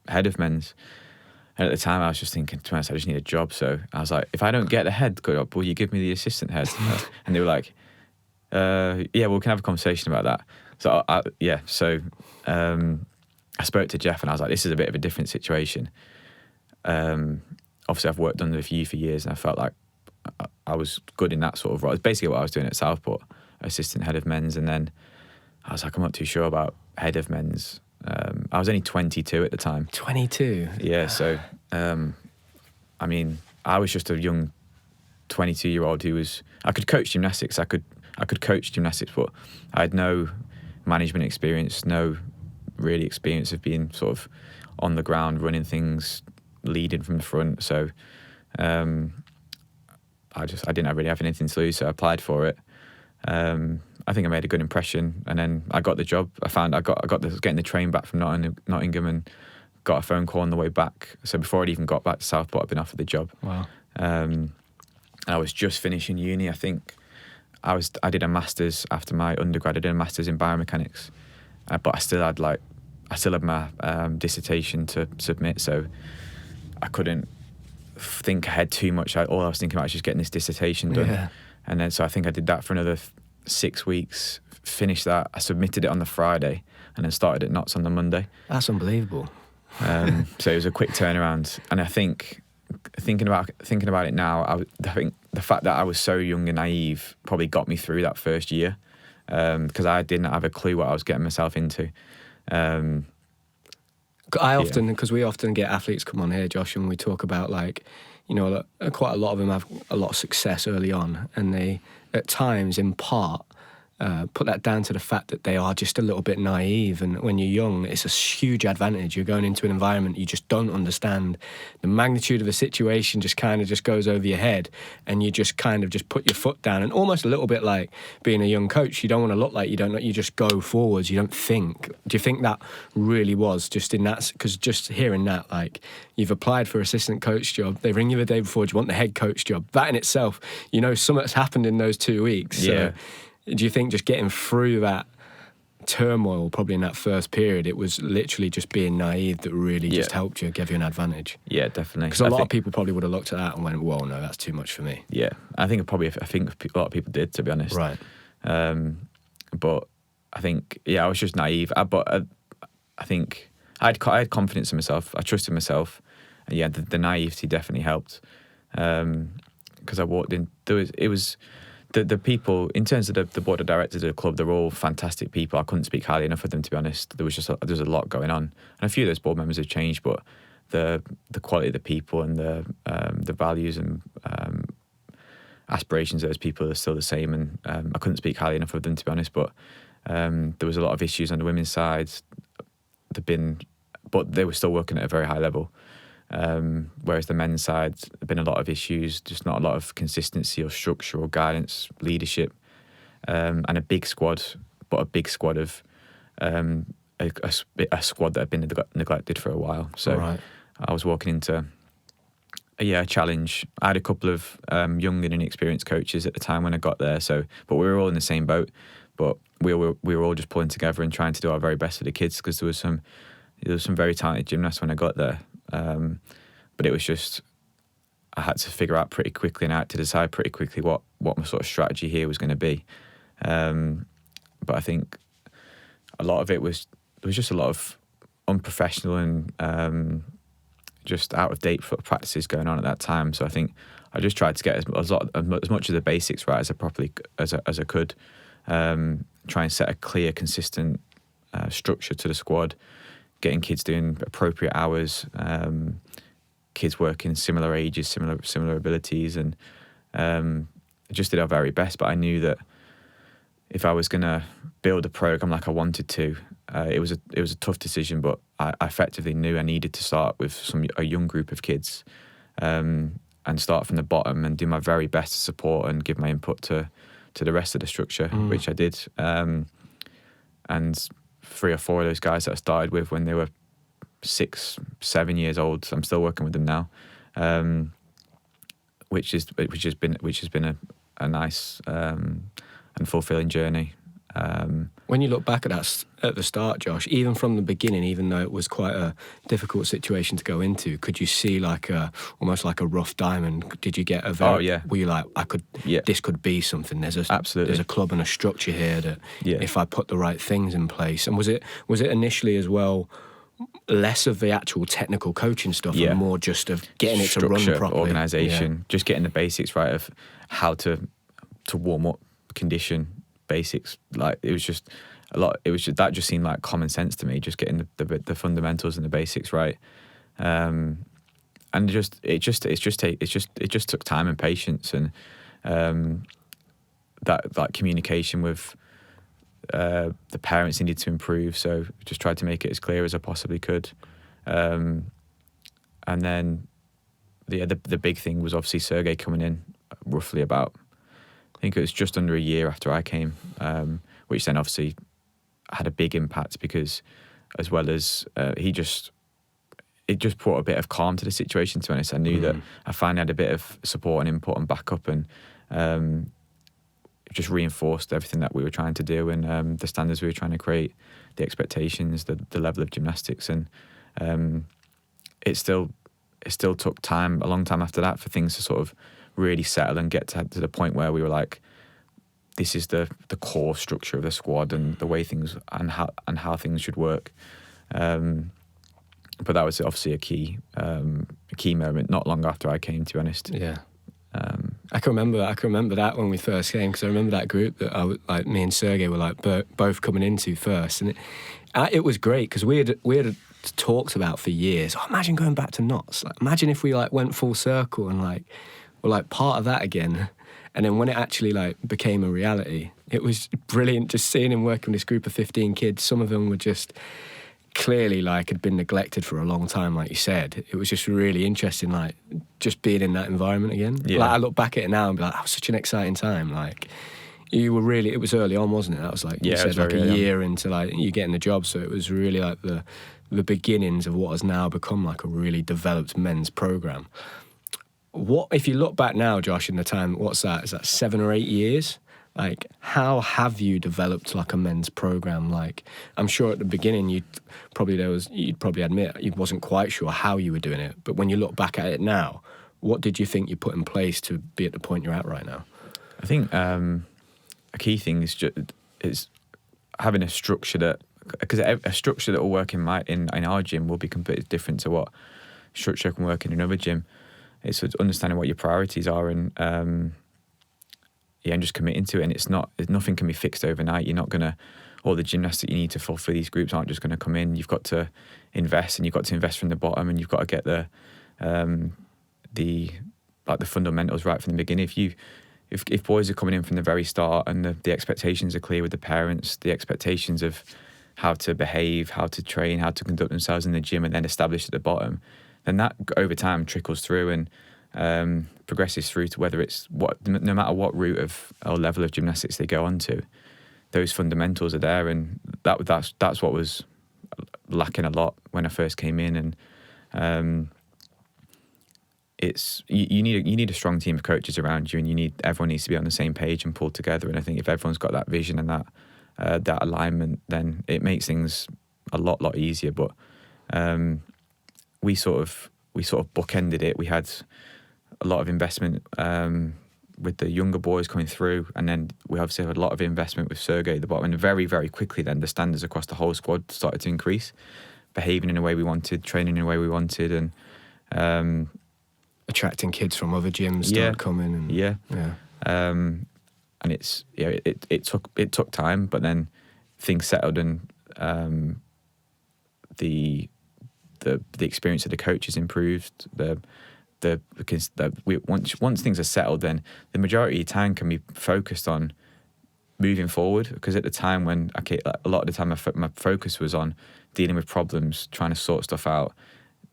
B: head of men's? And at the time, I was just thinking, to be honest, I just need a job. So I was like, if I don't get the head job, will you give me the assistant head? And they were like, yeah, we can have a conversation about that. So, I spoke to Jeff, and I was like, this is a bit of a different situation. obviously I've worked under a few for years, and I felt like I was good in that sort of role. It's basically what I was doing at Southport, assistant head of men's, and then I was like, I'm not too sure about head of men's. I was only 22 at the time.
A: 22?
B: Yeah, so, I mean, I was just a young 22-year-old who was... I could coach gymnastics. I could coach gymnastics, but I had no management experience, no really experience of being sort of on the ground, running things, leading from the front. So I didn't really have anything to lose, so I applied for it. I think I made a good impression, and then I got the job. I got getting the train back from Nottingham, and got a phone call on the way back. So before I'd even got back to Southport, I'd been offered the job.
A: Wow.
B: I was just finishing uni. I think I did a master's after my undergrad. I did a master's in biomechanics, but I still had my dissertation to submit, so I couldn't think ahead too much. All I was thinking about was just getting this dissertation done.
A: Yeah.
B: And then so I think I did that for another 6 weeks, finished that. I submitted it on the Friday and then started at Notts on the Monday.
A: That's unbelievable.
B: So it was a quick turnaround. And I think thinking about it now, I think the fact that I was so young and naive probably got me through that first year, because I didn't have a clue what I was getting myself into.
A: Because we often get athletes come on here, Josh, and we talk about, like, you know, quite a lot of them have a lot of success early on, and they, at times, in part, put that down to the fact that they are just a little bit naive. And when you're young, it's a huge advantage. You're going into an environment you just don't understand. The magnitude of the situation just kind of just goes over your head, and you just kind of just put your foot down. And almost a little bit like being a young coach, you don't want to look like you don't know. You just go forwards. You don't think. Do you think that really was just in that? Because just hearing that, like, you've applied for assistant coach job, they ring you the day before, do you want the head coach job? That in itself, you know, something's happened in those 2 weeks.
B: Yeah.
A: So, do you think just getting through that turmoil, probably in that first period, it was literally just being naive that really just helped you, gave you an advantage?
B: Yeah, definitely.
A: Because a lot of people probably would have looked at that and went, "Whoa, no, that's too much for me."
B: Yeah, I think a lot of people did, to be honest.
A: Right.
B: But I think, I was just naive. But I think I had confidence in myself. I trusted myself. And yeah, the naivety definitely helped. Because I walked in, the people, in terms of the board of directors of the club, they're all fantastic people. I couldn't speak highly enough of them, to be honest. There was a lot going on, and a few of those board members have changed, but the quality of the people and the values and aspirations of those people are still the same. And I couldn't speak highly enough of them, to be honest. But there was a lot of issues on the women's side. But they were still working at a very high level. Whereas the men's side, there've been a lot of issues, just not a lot of consistency or structure or guidance, leadership, and a big squad, but a big squad of a squad that had been neglected for a while. So right. I was walking into a challenge. I had a couple of young and inexperienced coaches at the time when I got there. But we were all in the same boat. But we were all just pulling together and trying to do our very best for the kids, because there was some very talented gymnasts when I got there. But it was just, I had to figure out pretty quickly, and I had to decide pretty quickly what my sort of strategy here was going to be. But I think a lot of there was just a lot of unprofessional and just out of date practices going on at that time. So I think I just tried to get as much of the basics right as I could. Try and set a clear, consistent structure to the squad. Getting kids doing appropriate hours, kids working similar ages, similar abilities, and just did our very best. But I knew that if I was going to build a program like I wanted to, it was a tough decision. But I effectively knew I needed to start with a young group of kids, and start from the bottom and do my very best to support and give my input to the rest of the structure, which I did. And 3 or 4 of those guys that I started with when they were 6, 7 years old, I'm still working with them now, which has been a nice and fulfilling journey.
A: When you look back at the start, Josh, even from the beginning, even though it was quite a difficult situation to go into, could you see almost like a rough diamond? Did you get a very? Oh, yeah. Were you like, this could be something?
B: Absolutely.
A: There's a club and a structure here that if I put the right things in place. And was it initially as well less of the actual technical coaching stuff and more just of getting it to run properly.
B: Organisation, just getting the basics right of how to warm up, condition, basics. Like it was just a lot. It was just, that just seemed like common sense to me. Just getting the fundamentals and the basics right. And it just took time and patience, and that communication with the parents needed to improve. So just tried to make it as clear as I possibly could. And then the big thing was obviously Sergey coming in roughly about, I think it was just under a year after I came, which then obviously had a big impact because, as well as it just brought a bit of calm to the situation, to be honest. I knew that I finally had a bit of support and input and backup, and it just reinforced everything that we were trying to do, and the standards we were trying to create, the expectations, the level of gymnastics. And it still took time, a long time after that, for things to sort of really settle and get to the point where we were like, this is the core structure of the squad and the way things and how things should work. But that was obviously a key moment not long after I came, to be honest.
A: Yeah. I can remember that when we first came, because I remember that group that like me and Sergey were like both coming into first, and it was great because we had talked about for years. Oh, imagine going back to Notts. Like, imagine if we like went full circle and like were like part of that again. And then when it actually like became a reality, it was brilliant just seeing him working with this group of 15 kids. Some of them were just clearly like had been neglected for a long time, like you said. It was just really interesting, like just being in that environment again.
B: Yeah.
A: Like I look back at it now and be like, that was such an exciting time. Like you were really, it was early on, wasn't it? That was like you said, like a year into like you getting the job. So it was really like the beginnings of what has now become like a really developed men's program. What if you look back now, Josh, in the time? What's that? Is that 7 or 8 years? Like, how have you developed like a men's program? Like, I'm sure at the beginning you'd probably admit you wasn't quite sure how you were doing it. But when you look back at it now, what did you think you put in place to be at the point you're at right now?
B: I think a key thing is having a structure because a structure that will work in our gym will be completely different to what structure can work in another gym. It's understanding what your priorities are and just committing to it. And nothing can be fixed overnight. You're not gonna, all the gymnastics you need to fulfill these groups aren't just gonna come in. You've got to invest, and you've got to invest from the bottom, and you've got to get the fundamentals right from the beginning. If boys are coming in from the very start and the expectations are clear with the parents, the expectations of how to behave, how to train, how to conduct themselves in the gym, and then established at the bottom, then that over time trickles through and progresses through to whether it's no matter what route or level of gymnastics they go on to, those fundamentals are there, and that's what was lacking a lot when I first came in. And it's you need a strong team of coaches around you, and everyone needs to be on the same page and pulled together. And I think if everyone's got that vision and that alignment, then it makes things a lot easier. But we sort of bookended it. We had a lot of investment with the younger boys coming through, and then we obviously had a lot of investment with Sergey at the bottom. And very, very quickly then the standards across the whole squad started to increase, behaving in a way we wanted, training in a way we wanted, and
A: attracting kids from other gyms started coming. And and it took time, but then things settled, and the experience of the coaches improved. Once things are settled, then the majority of time can be focused on moving forward. Because at the time when a lot of the time my focus was on dealing with problems, trying to sort stuff out,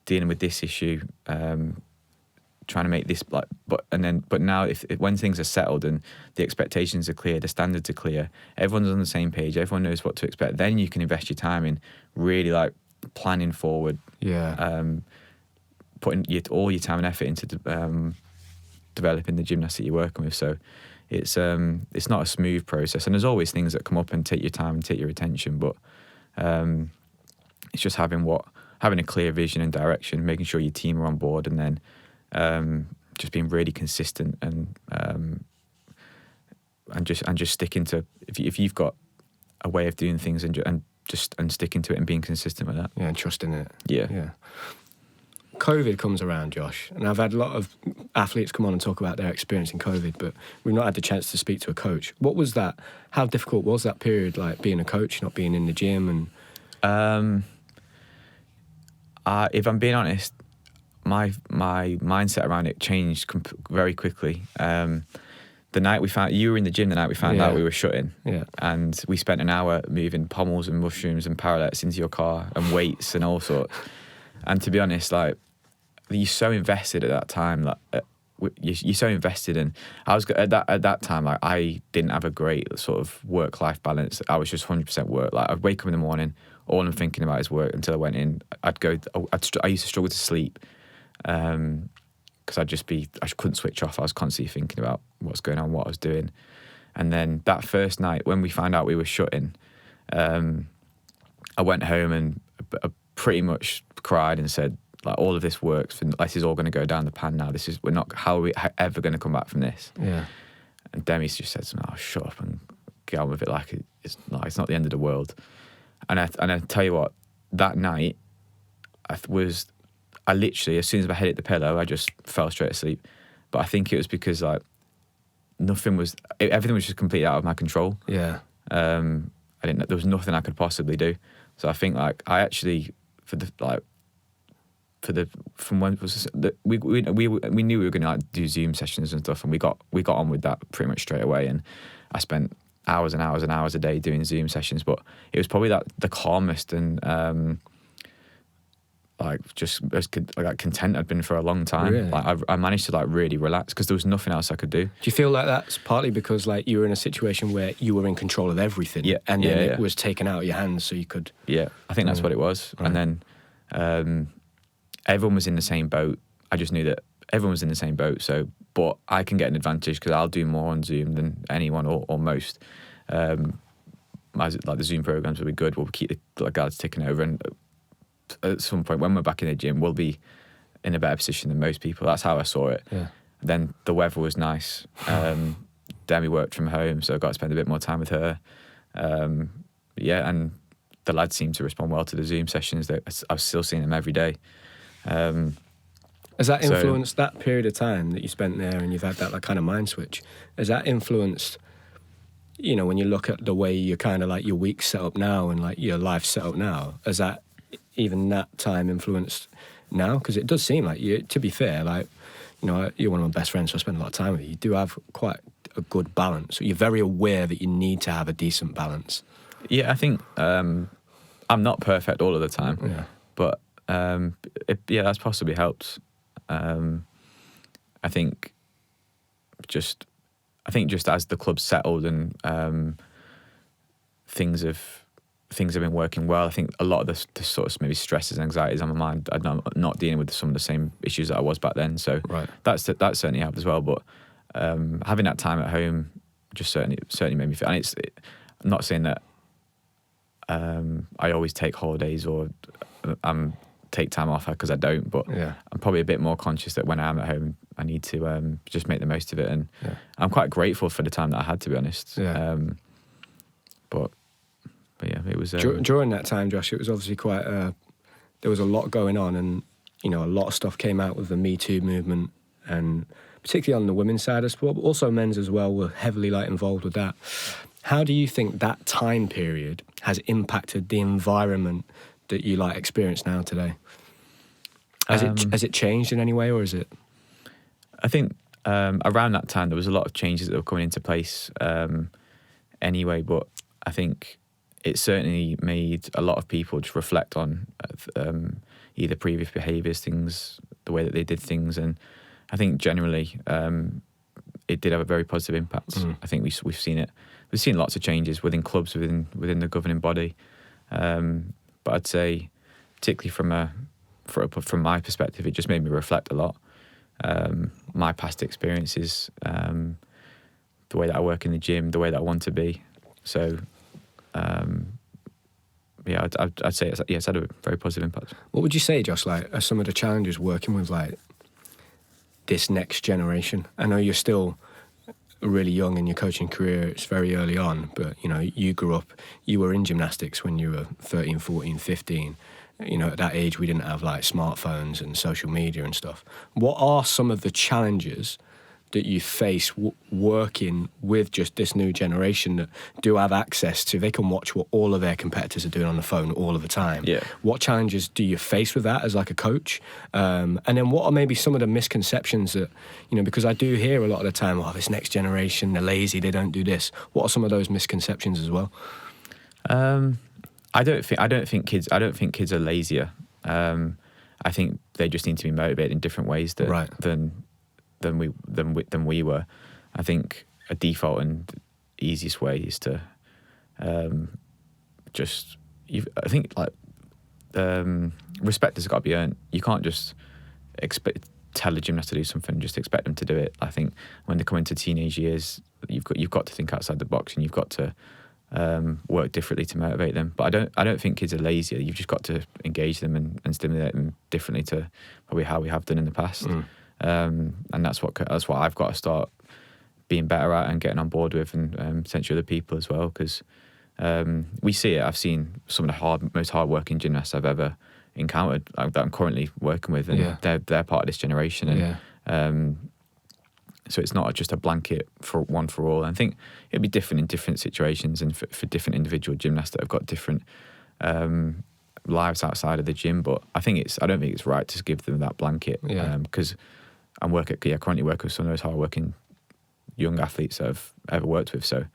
A: dealing with this issue, trying to make this but now when things are settled and the expectations are clear, the standards are clear, everyone's on the same page, everyone knows what to expect, then you can invest your time in really like planning forward, putting all your time and effort into developing the gymnasts that you're working with. So it's not a smooth process, and there's always things that come up and take your time and take your attention, but it's just having a clear vision and direction, making sure your team are on board, and then just being really consistent and just sticking to, if you've got a way of doing things and
B: just and sticking to it and being consistent with that.
A: Yeah, and trusting it.
B: Yeah.
A: COVID comes around, Josh, and I've had a lot of athletes come on and talk about their experience in COVID, but we've not had the chance to speak to a coach. What was that? How difficult was that period, like being a coach, not being in the gym? And
B: if I'm being honest, my mindset around it changed very quickly. The night we found you were in the gym, the night we found out we were shutting, and we spent an hour moving pommels and mushrooms and parallettes into your car and weights and all sorts. And to be honest, like, you're so invested at that time, like you're so invested in. I was at that time, like, I didn't have a great sort of work-life balance. I was just 100% work. Like, I'd wake up in the morning, all I'm thinking about is work until I went in. I used to struggle to sleep because I couldn't switch off. I was constantly thinking about what's going on, what I was doing. And then that first night when we found out we were shutting, I went home and pretty much cried and said, like, all of this works, and this is all going to go down the pan now. How are we ever going to come back from this? Yeah. And Demi's just said something, shut up and get on with it, like it's not the end of the world. And I tell you what, that night, I literally, as soon as my head hit the pillow, I just fell straight asleep. But I think it was because, like, everything was just completely out of my control. Yeah. There was nothing I could possibly do. So I think, like, I actually, from when it was, we knew we were going to, like, do Zoom sessions and stuff, and we got on with that pretty much straight away. And I spent hours and hours and hours a day doing Zoom sessions, but it was probably the calmest and just as content I'd been for a long time. Really? Like, I managed to, like, really relax because there was nothing else I could do. Do
A: you feel like that's partly because, like, you were in a situation where you were in control of everything, and then it was taken out of your hands so you could...
B: Yeah, I think that's what it was. Right. And then everyone was in the same boat. I just knew that everyone was in the same boat, but I can get an advantage because I'll do more on Zoom than anyone or most. The Zoom programs will be good. We'll keep the guards ticking over, and at some point when we're back in the gym, we'll be in a better position than most people. That's how I saw it. Yeah. Then the weather was nice. Demi worked from home, so I got to spend a bit more time with her. And the lads seemed to respond well to the Zoom sessions. I was still seeing them every day.
A: Has that influenced that period of time that you spent there and you've had that, like, kind of mind switch? Has that influenced, you know, when you look at the way you're kind of, like, your week's set up now and, like, your life set up now, has that even that time influenced now? Because it does seem like you, to be fair, like, you know, you're one of my best friends, so I spend a lot of time with you. You do have quite a good balance. So you're very aware that you need to have a decent balance.
B: Yeah, I think I'm not perfect all of the time, but that's possibly helped. I think just as the club's settled and things have been working well, I think a lot of the sort of maybe stresses and anxieties on my mind, I'm not dealing with some of the same issues that I was back then. So that certainly helped as well. But having that time at home just certainly made me feel. And I'm not saying that I always take holidays or take time off, because I don't. But I'm probably a bit more conscious that when I am at home, I need to just make the most of it. And I'm quite grateful for the time that I had, to be honest. But yeah, it was...
A: During that time, Josh, it was obviously quite... there was a lot going on, and, you know, a lot of stuff came out with the Me Too movement, and particularly on the women's side of sport, but also men's as well, were heavily, like, involved with that. How do you think that time period has impacted the environment that you, like, experience now today? Has it changed in any way, or is it...
B: I think around that time there was a lot of changes that were coming into place anyway, but I think it certainly made a lot of people just reflect on either previous behaviours, things, the way that they did things, and I think generally it did have a very positive impact. I think we've seen it. We've seen lots of changes within clubs, within the governing body, but I'd say, particularly from my perspective, it just made me reflect a lot. My past experiences, the way that I work in the gym, the way that I want to be. So, I'd say it's had a very positive impact.
A: What would you say, Josh, like, are some of the challenges working with, like, this next generation? I know you're still really young in your coaching career, it's very early on, but, you know, you grew up, you were in gymnastics when you were 13, 14, 15. You know, at that age, we didn't have like smartphones and social media and stuff. What are some of the challenges that you face working with just this new generation that do have access to, they can watch what all of their competitors are doing on the phone all of the time?
B: Yeah.
A: What challenges do you face with that as like a coach? And then what are maybe some of the misconceptions that, you know, because I do hear a lot of the time, oh, this next generation, they're lazy, they don't do this. What are some of those misconceptions as well?
B: I don't think kids are lazier. I think they just need to be motivated in different ways than we were. I think a default and easiest way is to respect has got to be earned. You can't just tell a gymnast to do something and just expect them to do it. I think when they come into teenage years, you've got to think outside the box, and you've got to work differently to motivate them. But I don't think kids are lazier. You've just got to engage them and stimulate them differently to probably how we have done in the past. And that's what I've got to start being better at and getting on board with, and potentially other people as well, because we see it. I've seen some of the most hard-working gymnasts I've ever encountered that I'm currently working with, and they're part of this generation. And so it's not just a blanket for one for all. And I think it'll be different in different situations and for different individual gymnasts that have got different lives outside of the gym. But I don't think it's right to give them that blanket, because I'm currently working with some of those hard-working young athletes that I've ever worked with. So,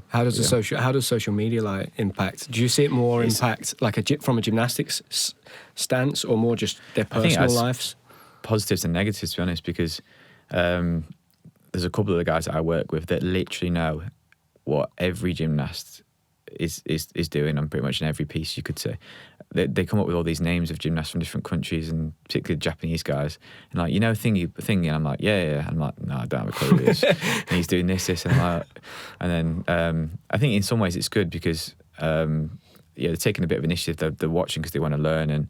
A: How does social media like impact? Do you see it more impact like from a gymnastics stance, or more just their personal lives?
B: Positives and negatives, to be honest, because there's a couple of the guys that I work with that literally know what every gymnast is doing on pretty much in every piece, you could say. They come up with all these names of gymnasts from different countries, and particularly Japanese guys, and like, you know, thingy, and I'm like, yeah. I'm like, no, I don't have a clue who it is. And he's doing this, and then I think in some ways it's good because they're taking a bit of initiative. They're watching because they want to learn, and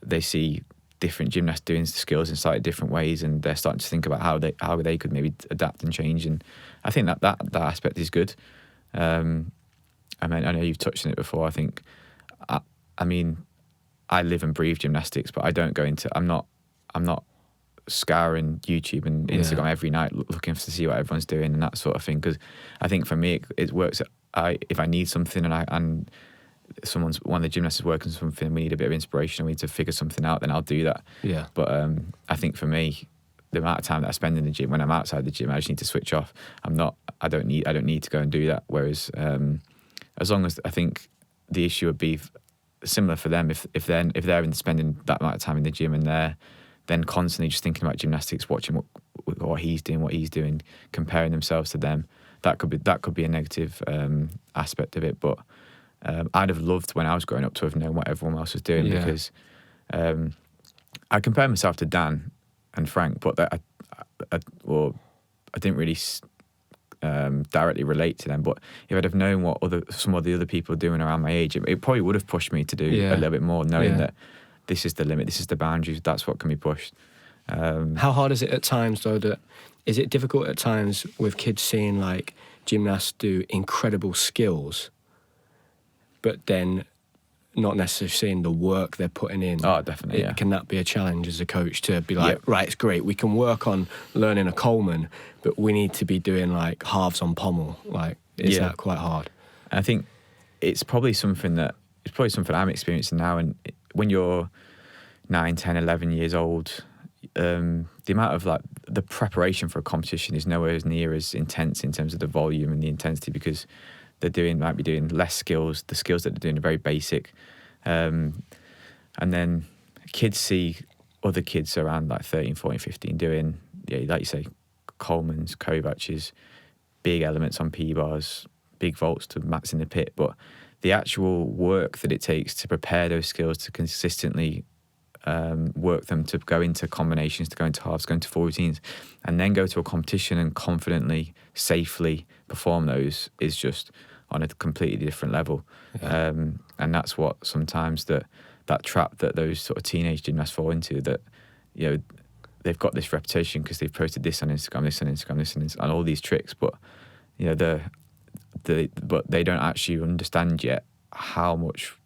B: they see different gymnasts doing skills in slightly different ways, and they're starting to think about how they could maybe adapt and change. And I think that aspect is good. I mean, I know you've touched on it before. I think, I mean, I live and breathe gymnastics, but I don't go into. I'm not scouring YouTube and Instagram every night looking to see what everyone's doing and that sort of thing. Because I think for me, it works. If I need something and one of the gymnasts is working something, we need a bit of inspiration, we need to figure something out, then I'll do that. Yeah. But I think for me, the amount of time that I spend in the gym, when I'm outside the gym, I just need to switch off. I don't need to go and do that. Whereas as long as, I think the issue would be similar for them if they're spending that amount of time in the gym and they're then constantly just thinking about gymnastics, watching what he's doing, comparing themselves to them. That could be a negative aspect of it. But I'd have loved when I was growing up to have known what everyone else was doing, because I compare myself to Dan and Frank, but I didn't really directly relate to them. But if I'd have known what some of the other people are doing around my age, it probably would have pushed me to do a little bit more, knowing that this is the limit, this is the boundaries, that's what can be pushed.
A: How hard is it at times, though? Is it difficult at times with kids seeing like gymnasts do incredible skills, but then not necessarily seeing the work they're putting in?
B: Oh, definitely,
A: Can that be a challenge as a coach to be like, right, it's great, we can work on learning a Coleman, but we need to be doing like halves on pommel? Like, is that quite hard?
B: I think it's probably something I'm experiencing now. And when you're 9, 10, 11 years old, the amount of like the preparation for a competition is nowhere near as intense in terms of the volume and the intensity, because might be doing less skills. The skills that they're doing are very basic. And then kids see other kids around like 13, 14, 15 doing, like you say, Colemans, Kovac's, big elements on P-bars, big vaults to mats in the pit. But the actual work that it takes to prepare those skills, to consistently work them, to go into combinations, to go into halves, go into full routines, and then go to a competition and confidently, safely perform those, is just on a completely different level. And that's what sometimes that trap that those sort of teenage gymnasts fall into, that they've got this reputation because they've posted this on Instagram, and all these tricks, but you know but they don't actually understand yet how much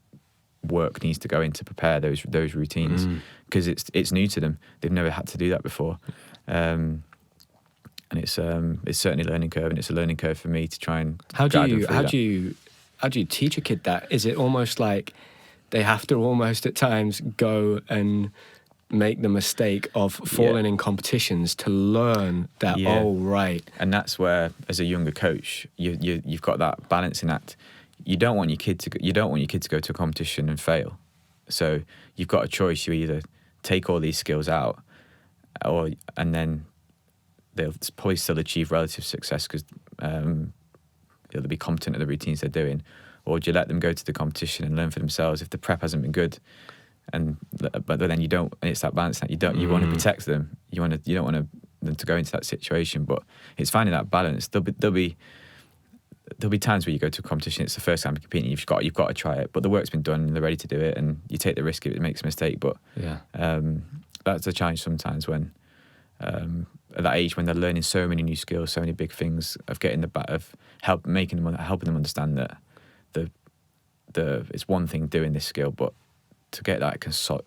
B: work needs to go in to prepare those routines, because it's new to them. They've never had to do that before, and it's certainly a learning curve, and it's a learning curve for me to try and
A: how do you teach a kid that? Is it almost like they have to almost at times go and make the mistake of falling in competitions to learn that? Oh, right.
B: And that's where, as a younger coach, you've got that balancing act. You don't want your kid to go to a competition and fail. So you've got a choice. You either take all these skills out, and then they'll probably still achieve relative success because they'll be competent at the routines they're doing, or do you let them go to the competition and learn for themselves if the prep hasn't been good? But then you don't, and it's that balance that you want to protect them. You don't want them to go into that situation. But it's finding that balance. There'll be times where you go to a competition. It's the first time you're competing. You've got to try it. But the work's been done, and they're ready to do it. And you take the risk if it makes a mistake. But that's the challenge sometimes when at that age when they're learning so many new skills, so many big things, of getting helping them understand that it's one thing doing this skill, but to get that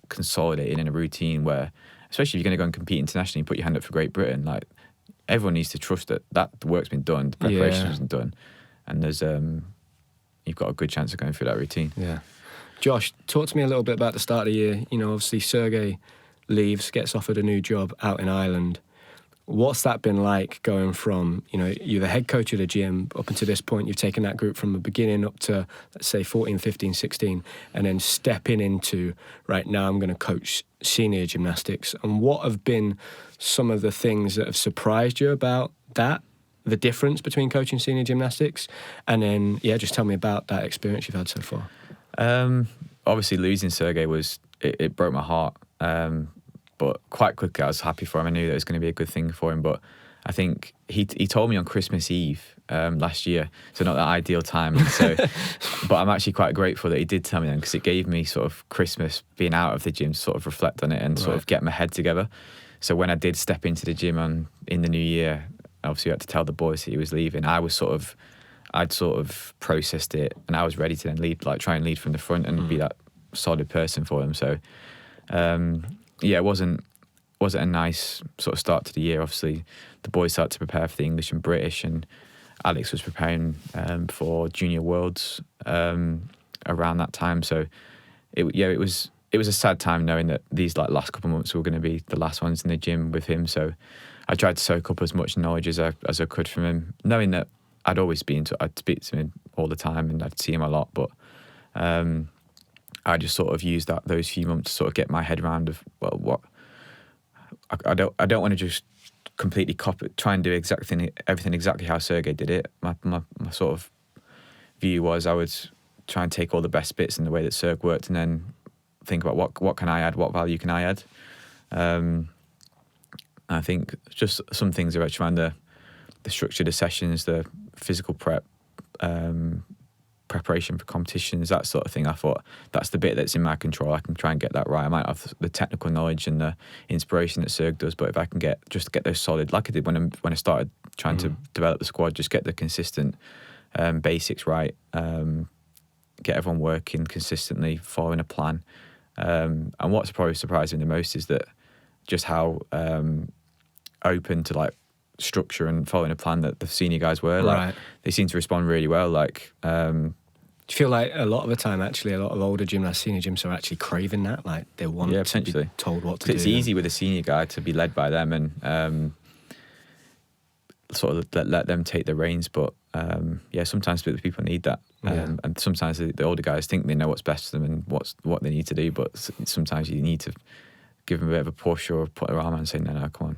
B: consolidated in a routine where, especially if you're going to go and compete internationally, put your hand up for Great Britain, like everyone needs to trust that the work's been done, the preparation's been done, and there's you've got a good chance of going through that routine.
A: Yeah. Josh, talk to me a little bit about the start of the year. You know, obviously Sergey leaves, gets offered a new job out in Ireland. What's that been like going from, you know, you're the head coach of the gym, up until this point, you've taken that group from the beginning up to, let's say, 14, 15, 16, and then stepping into, right now I'm going to coach senior gymnastics. And what have been some of the things that have surprised you about that, the difference between coaching senior gymnastics? And then, just tell me about that experience you've had so far.
B: Obviously, losing Sergey it broke my heart. But quite quickly, I was happy for him. I knew that it was going to be a good thing for him. But I think he told me on Christmas Eve last year, so not that ideal time. So, but I'm actually quite grateful that he did tell me then, because it gave me sort of Christmas being out of the gym to sort of reflect on it and sort of get my head together. So when I did step into the gym in the new year, obviously I had to tell the boys that he was leaving. I'd sort of processed it, and I was ready to then lead, like try and lead from the front and be that solid person for him. So. It wasn't a nice sort of start to the year. Obviously, the boys started to prepare for the English and British, and Alex was preparing for Junior Worlds around that time. So, it was a sad time knowing that these last couple of months were going to be the last ones in the gym with him. So, I tried to soak up as much knowledge as I could from him, knowing that I'd speak to him all the time and I'd see him a lot, but. I just sort of used those few months to sort of get my head around of I don't want to just completely try and do everything exactly how Sergey did it. My sort of view was I would try and take all the best bits in the way that Serg worked, and then think about what can I add, what value can I add. I think just some things are around the structure of the sessions, the physical preparation for competitions, that sort of thing. I thought that's the bit that's in my control. I can try and get that right. I might have the technical knowledge and the inspiration that Serg does, but if I can get those solid, like I did when I started trying to develop the squad, just get the consistent basics right, get everyone working consistently, following a plan. And what's probably surprising the most is that just how open to structure and following a plan that the senior guys were. They seem to respond really well.
A: Do you feel like a lot of the time, actually, a lot of older gymnasts, senior gyms are actually craving that? They want to be told what to do.
B: It's easy with a senior guy to be led by them and sort of let them take the reins. But sometimes people need that. And sometimes the older guys think they know what's best for them and what they need to do. But sometimes you need to give them a bit of a push or put their arm out and say, no, come on.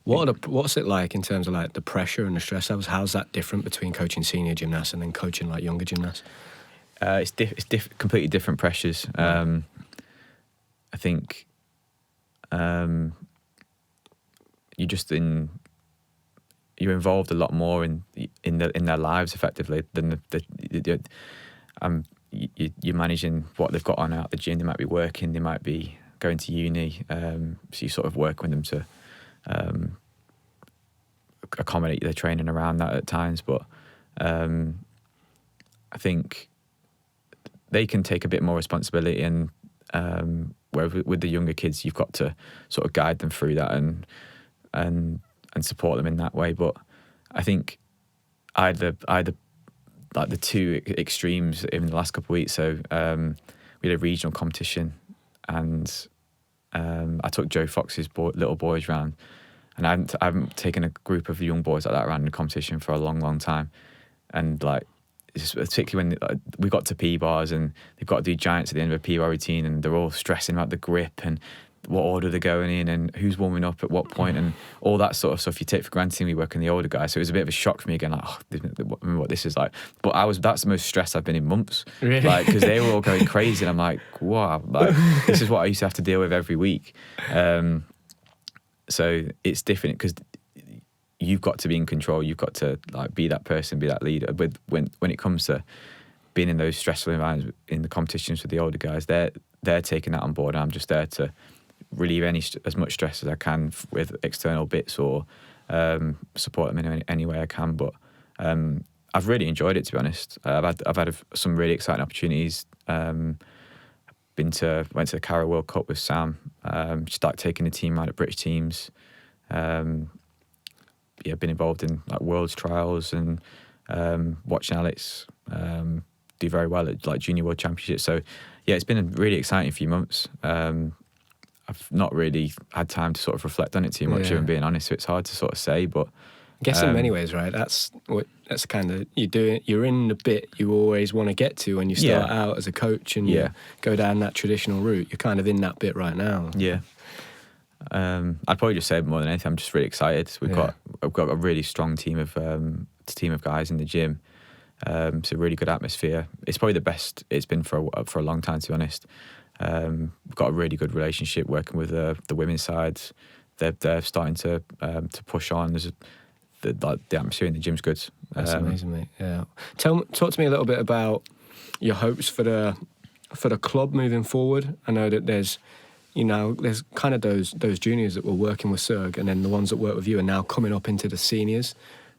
A: What's it like in terms of the pressure and the stress levels? How's that different between coaching senior gymnasts and then coaching younger gymnasts?
B: It's completely different pressures. I think you're involved a lot more in their lives effectively than you're managing what they've got on out the gym. They might be working, they might be going to uni. So you sort of work with them to accommodate their training around that at times. But I think they can take a bit more responsibility, and where with the younger kids, you've got to sort of guide them through that and support them in that way. But I think either like the two extremes in the last couple of weeks. So we had a regional competition, and I took Joe Fox's little boys round, and I haven't taken a group of young boys like that around in a competition for a long time. And like, particularly when we got to P-bars and they've got to do giants at the end of a P-bar routine, and they're all stressing about the grip and what order they're going in and who's warming up at what point and all that sort of stuff you take for granted when we work in the older guys. So it was a bit of a shock for me again, like, remember what this is like. But that's the most stressed I've been in months.
A: Really?
B: Like, because they were all going crazy, and I'm like, wow, like, this is what I used to have to deal with every week. So it's different because you've got to be in control. You've got to like be that person, be that leader. But when it comes to being in those stressful environments in the competitions with the older guys, they're taking that on board, and I'm just there to relieve as much stress as I can with external bits or support them in any way I can. But I've really enjoyed it, to be honest. I've had some really exciting opportunities. Went to the Cara World Cup with Sam. Started taking the team out at British teams. Been involved in like Worlds trials and watching Alex do very well at like Junior World Championships. So yeah, it's been a really exciting few months. I've not really had time to sort of reflect on it too much, if I'm being honest. So it's hard to sort of say, but
A: I guess in many ways, right? That's kind of you're in the bit you always want to get to when you start out as a coach and you go down that traditional route. You're kind of in that bit right now. Yeah.
B: I'd probably just say more than anything, I'm just really excited. I've got a really strong team of guys in the gym. It's a really good atmosphere. It's probably the best it's been for a long time, to be honest. We've got a really good relationship working with the women's side. They're starting to push on. The atmosphere in the gym's good.
A: That's amazing, mate. Yeah. Talk to me a little bit about your hopes for the club moving forward. I know that there's kind of those juniors that were working with Serg, and then the ones that work with you are now coming up into the seniors.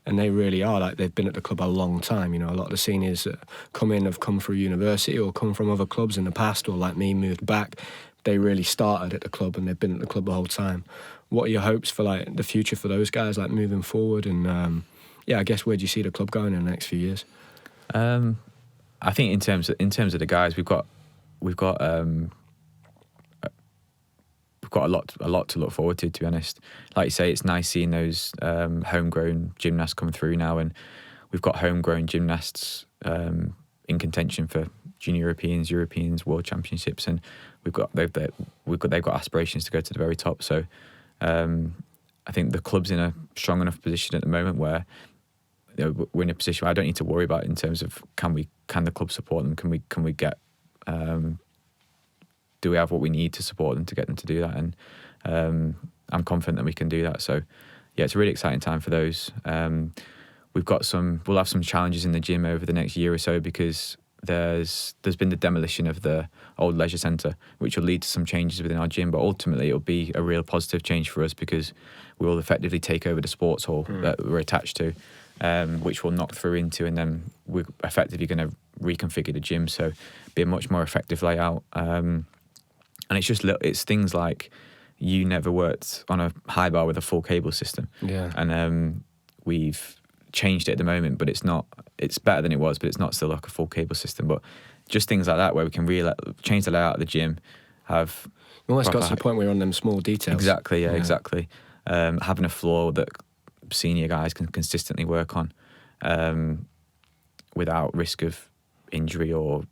A: And they really are, like, they've been at the club a long time. You know, a lot of the seniors that come in have come through university or come from other clubs in the past, or like me, moved back. They really started at the club and they've been at the club the whole time. What are your hopes for like the future for those guys, like moving forward? And I guess where do you see the club going in the next few years?
B: I think in terms of the guys, we've got a lot to look forward to be honest. Like you say, it's nice seeing those homegrown gymnasts come through now, and we've got homegrown gymnasts in contention for junior Europeans, World Championships, and they've got aspirations to go to the very top. So I think the club's in a strong enough position at the moment where we're in a position where I don't need to worry about in terms of can the club support them? Can we get do we have what we need to support them to get them to do that? And I'm confident that we can do that. So yeah, it's a really exciting time for those. We'll have some challenges in the gym over the next year or so, because there's been the demolition of the old leisure centre, which will lead to some changes within our gym, but ultimately it'll be a real positive change for us, because we will effectively take over the sports hall that we're attached to, which we'll knock through into, and then we're effectively going to reconfigure the gym, so be a much more effective layout. And it's things like, you never worked on a high bar with a full cable system. Yeah. And we've changed it at the moment, but it's better than it was, but it's not still like a full cable system. But just things like that, where we can really change the layout of the gym, have...
A: You almost got to the point where you're on them small details.
B: Exactly, yeah. Exactly. Having a floor that senior guys can consistently work on without risk of injury or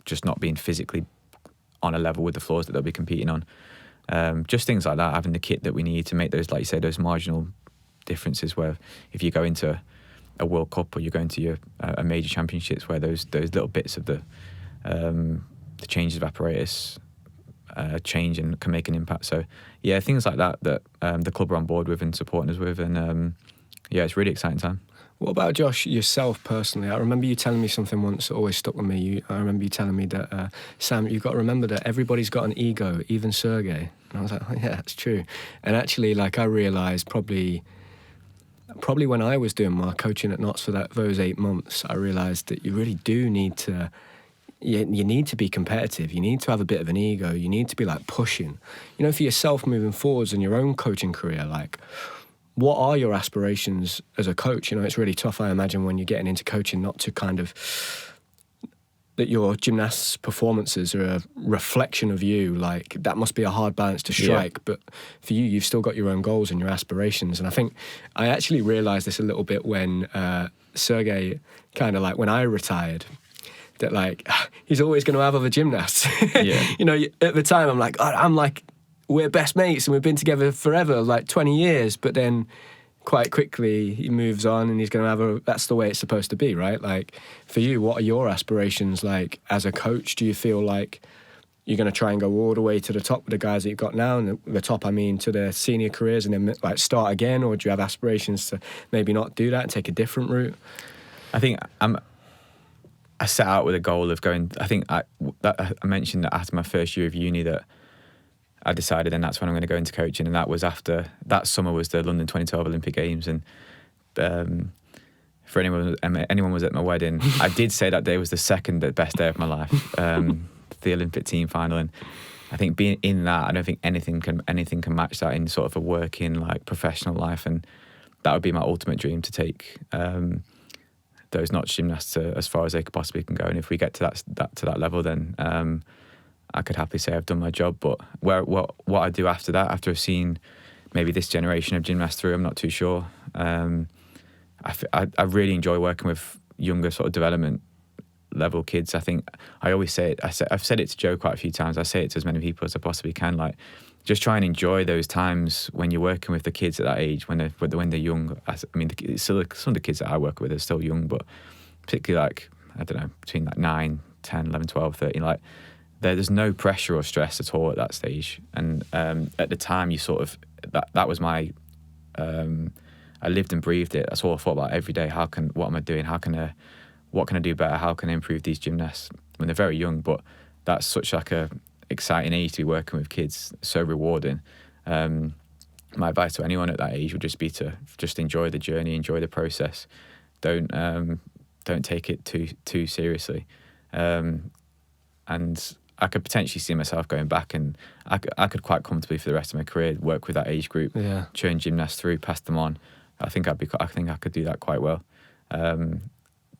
B: just not being physically on a level with the floors that they'll be competing on. Just things like that, having the kit that we need to make those, like you say, those marginal differences, where if you go into a World Cup or you're going to a major championships, where those little bits of the changes of apparatus change and can make an impact. So yeah, things like that the club are on board with and supporting us with, and it's a really exciting time.
A: What about Josh, yourself personally? I remember you telling me something once that always stuck with me. I remember you telling me that, Sam, you've got to remember that everybody's got an ego, even Sergey. And I was like, oh, yeah, that's true. And actually, like, I realised probably when I was doing my coaching at Notts for those 8 months, I realised that you really do need to, you need to be competitive. You need to have a bit of an ego. You need to be, like, pushing. You know, for yourself moving forwards in your own coaching career, like, what are your aspirations as a coach? You know, it's really tough, I imagine, when you're getting into coaching, not to kind of, that your gymnasts' performances are a reflection of you. Like, that must be a hard balance to strike. Yeah. But for you, you've still got your own goals and your aspirations. And I think I actually realised this a little bit when Sergey, kind of like when I retired, that like, he's always going to have other gymnasts. Yeah. You know, at the time, I'm like, we're best mates and we've been together forever, like 20 years. But then quite quickly he moves on and he's going to have that's the way it's supposed to be, right? Like, for you, what are your aspirations like as a coach? Do you feel like you're going to try and go all the way to the top with the guys that you've got now, and the top, I mean, to the senior careers, and then like start again? Or do you have aspirations to maybe not do that and take a different route?
B: I think I set out with a goal of going, I think I mentioned that after my first year of uni that I decided, and that's when I'm going to go into coaching. And that was after, that summer was the London 2012 Olympic Games. And for anyone was at my wedding, I did say that day was the second best day of my life, the Olympic team final. And I think being in that, I don't think anything can match that in sort of a working, like, professional life. And that would be my ultimate dream, to take those Notts gymnasts as far as they could possibly can go. And if we get to that level, then I could happily say I've done my job. But what I do after that, after I've seen maybe this generation of gymnasts through, I'm not too sure. I really enjoy working with younger sort of development level kids. I think I always say it. I've said it to Joe quite a few times. I say it to as many people as I possibly can. Like, just try and enjoy those times when you're working with the kids at that age, when they're young. I mean, some of the kids that I work with are still young, but particularly, like, I don't know, between like 9, 10, 11, 12, 13, like, there's no pressure or stress at all at that stage. And at the time, you sort of, that was my, I lived and breathed it. That's all I thought about every day. What am I doing? What can I do better? How can I improve these gymnasts when they're very young? But that's such like a exciting age to be working with kids, so rewarding. My advice to anyone at that age would just be to just enjoy the journey, enjoy the process. Don't take it too seriously. And I could potentially see myself going back, and I could quite comfortably for the rest of my career work with that age group, churn gymnasts through, pass them on. I think I could do that quite well.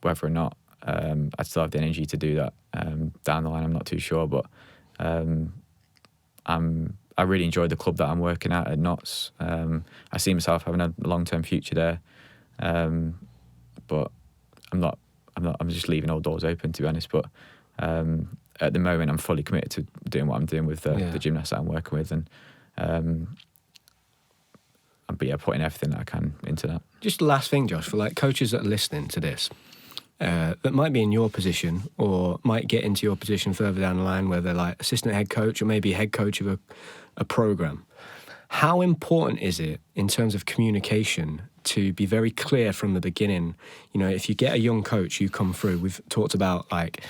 B: Whether or not I'd still have the energy to do that down the line, I'm not too sure. But I really enjoy the club that I'm working at Notts. I see myself having a long-term future there, but I'm just leaving all doors open, to be honest. But at the moment, I'm fully committed to doing what I'm doing with the gymnasts that I'm working with, and putting everything that I can into that.
A: Just the last thing, Josh, for like coaches that are listening to this, that might be in your position or might get into your position further down the line, where they're like assistant head coach or maybe head coach of a program. How important is it in terms of communication to be very clear from the beginning? You know, if you get a young coach, you come through, we've talked about like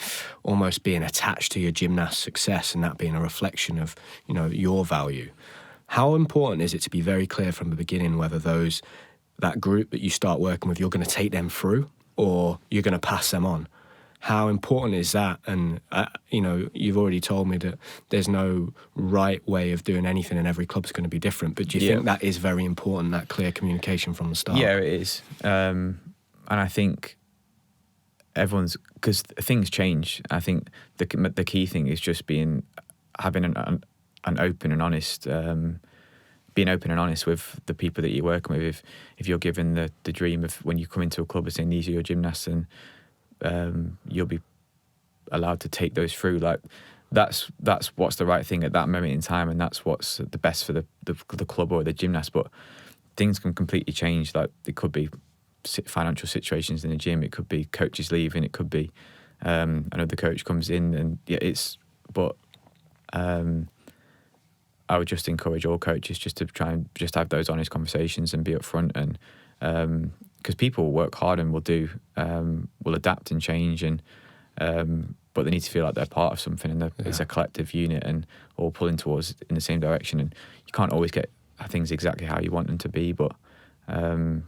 A: almost being attached to your gymnast's success and that being a reflection of, you know, your value. How important is it to be very clear from the beginning whether that group that you start working with, you're going to take them through or you're going to pass them on? How important is that? And, you know, you've already told me that there's no right way of doing anything and every club's going to be different. But do you think that is very important, that clear communication from the start?
B: Yeah, it is. And I think because things change. I think the key thing is just having an open and honest, being open and honest with the people that you're working with. If you're given the dream of when you come into a club and saying these are your gymnasts, and you'll be allowed to take those through. Like that's what's the right thing at that moment in time, and that's what's the best for the club or the gymnast. But things can completely change. Like it could be financial situations in the gym, it could be coaches leaving, it could be another coach comes in, and but I would just encourage all coaches just to try and just have those honest conversations and be upfront, and because people will work hard and will adapt and change, and but they need to feel like they're part of something, and it's a collective unit and all pulling towards in the same direction. And you can't always get things exactly how you want them to be, but and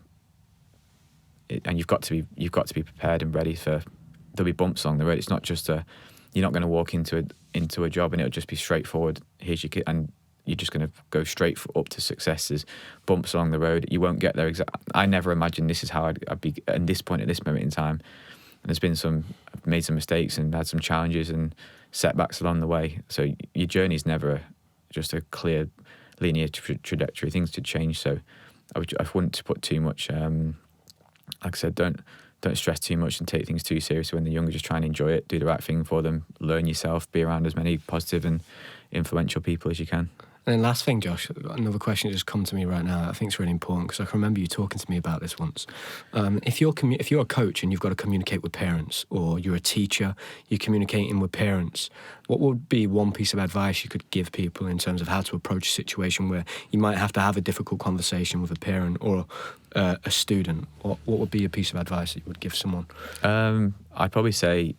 B: you've got to be prepared and ready for. There'll be bumps along the road. It's not just you're not going to walk into a job and it'll just be straightforward. Here's your kit, and you're just going to go straight up to success. There's bumps along the road. You won't get there I never imagined this is how I'd be at this point, at this moment in time. And there's been I've made some mistakes and had some challenges and setbacks along the way. So your journey is never just a clear linear trajectory. Things could change. So I wouldn't put too much. Like I said, don't stress too much and take things too seriously when they're younger. Just try and enjoy it. Do the right thing for them. Learn yourself. Be around as many positive and influential people as you can.
A: And then last thing, Josh, another question that just come to me right now. I think it's really important because I can remember you talking to me about this once. If you're a coach and you've got to communicate with parents, or you're a teacher, you're communicating with parents, what would be one piece of advice you could give people in terms of how to approach a situation where you might have to have a difficult conversation with a parent or a student? What would be a piece of advice that you would give someone?
B: I'd probably say,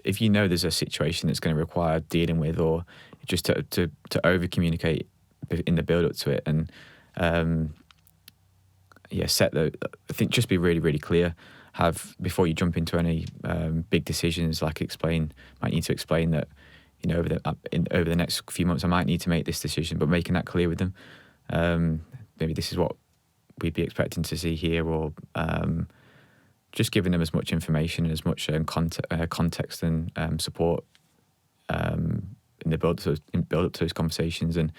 B: if you know there's a situation that's going to require dealing with, or just to over communicate in the build up to it, and I think just be really, really clear. Before you jump into any big decisions, might need to explain that, over the next few months I might need to make this decision, but making that clear with them. Maybe this is what we'd be expecting to see here, or just giving them as much information and as much context and support in the build up to those conversations. And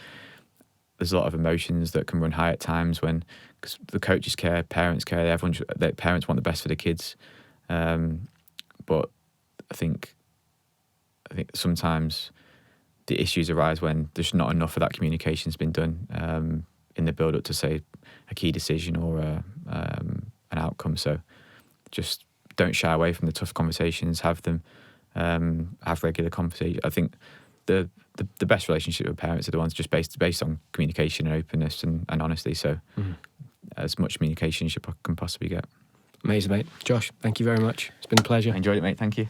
B: there's a lot of emotions that can run high at times because the coaches care, parents care, parents want the best for the kids. But I think sometimes the issues arise when there's not enough of that communication's been done in the build up to, say, a key decision or an outcome. So just don't shy away from the tough conversations. Have them. Have regular conversations. I think the best relationship with parents are the ones just based on communication and openness and honesty. So as much communication as you can possibly get.
A: Amazing, mate. Josh, thank you very much. It's been a pleasure.
B: I enjoyed it, mate. Thank you.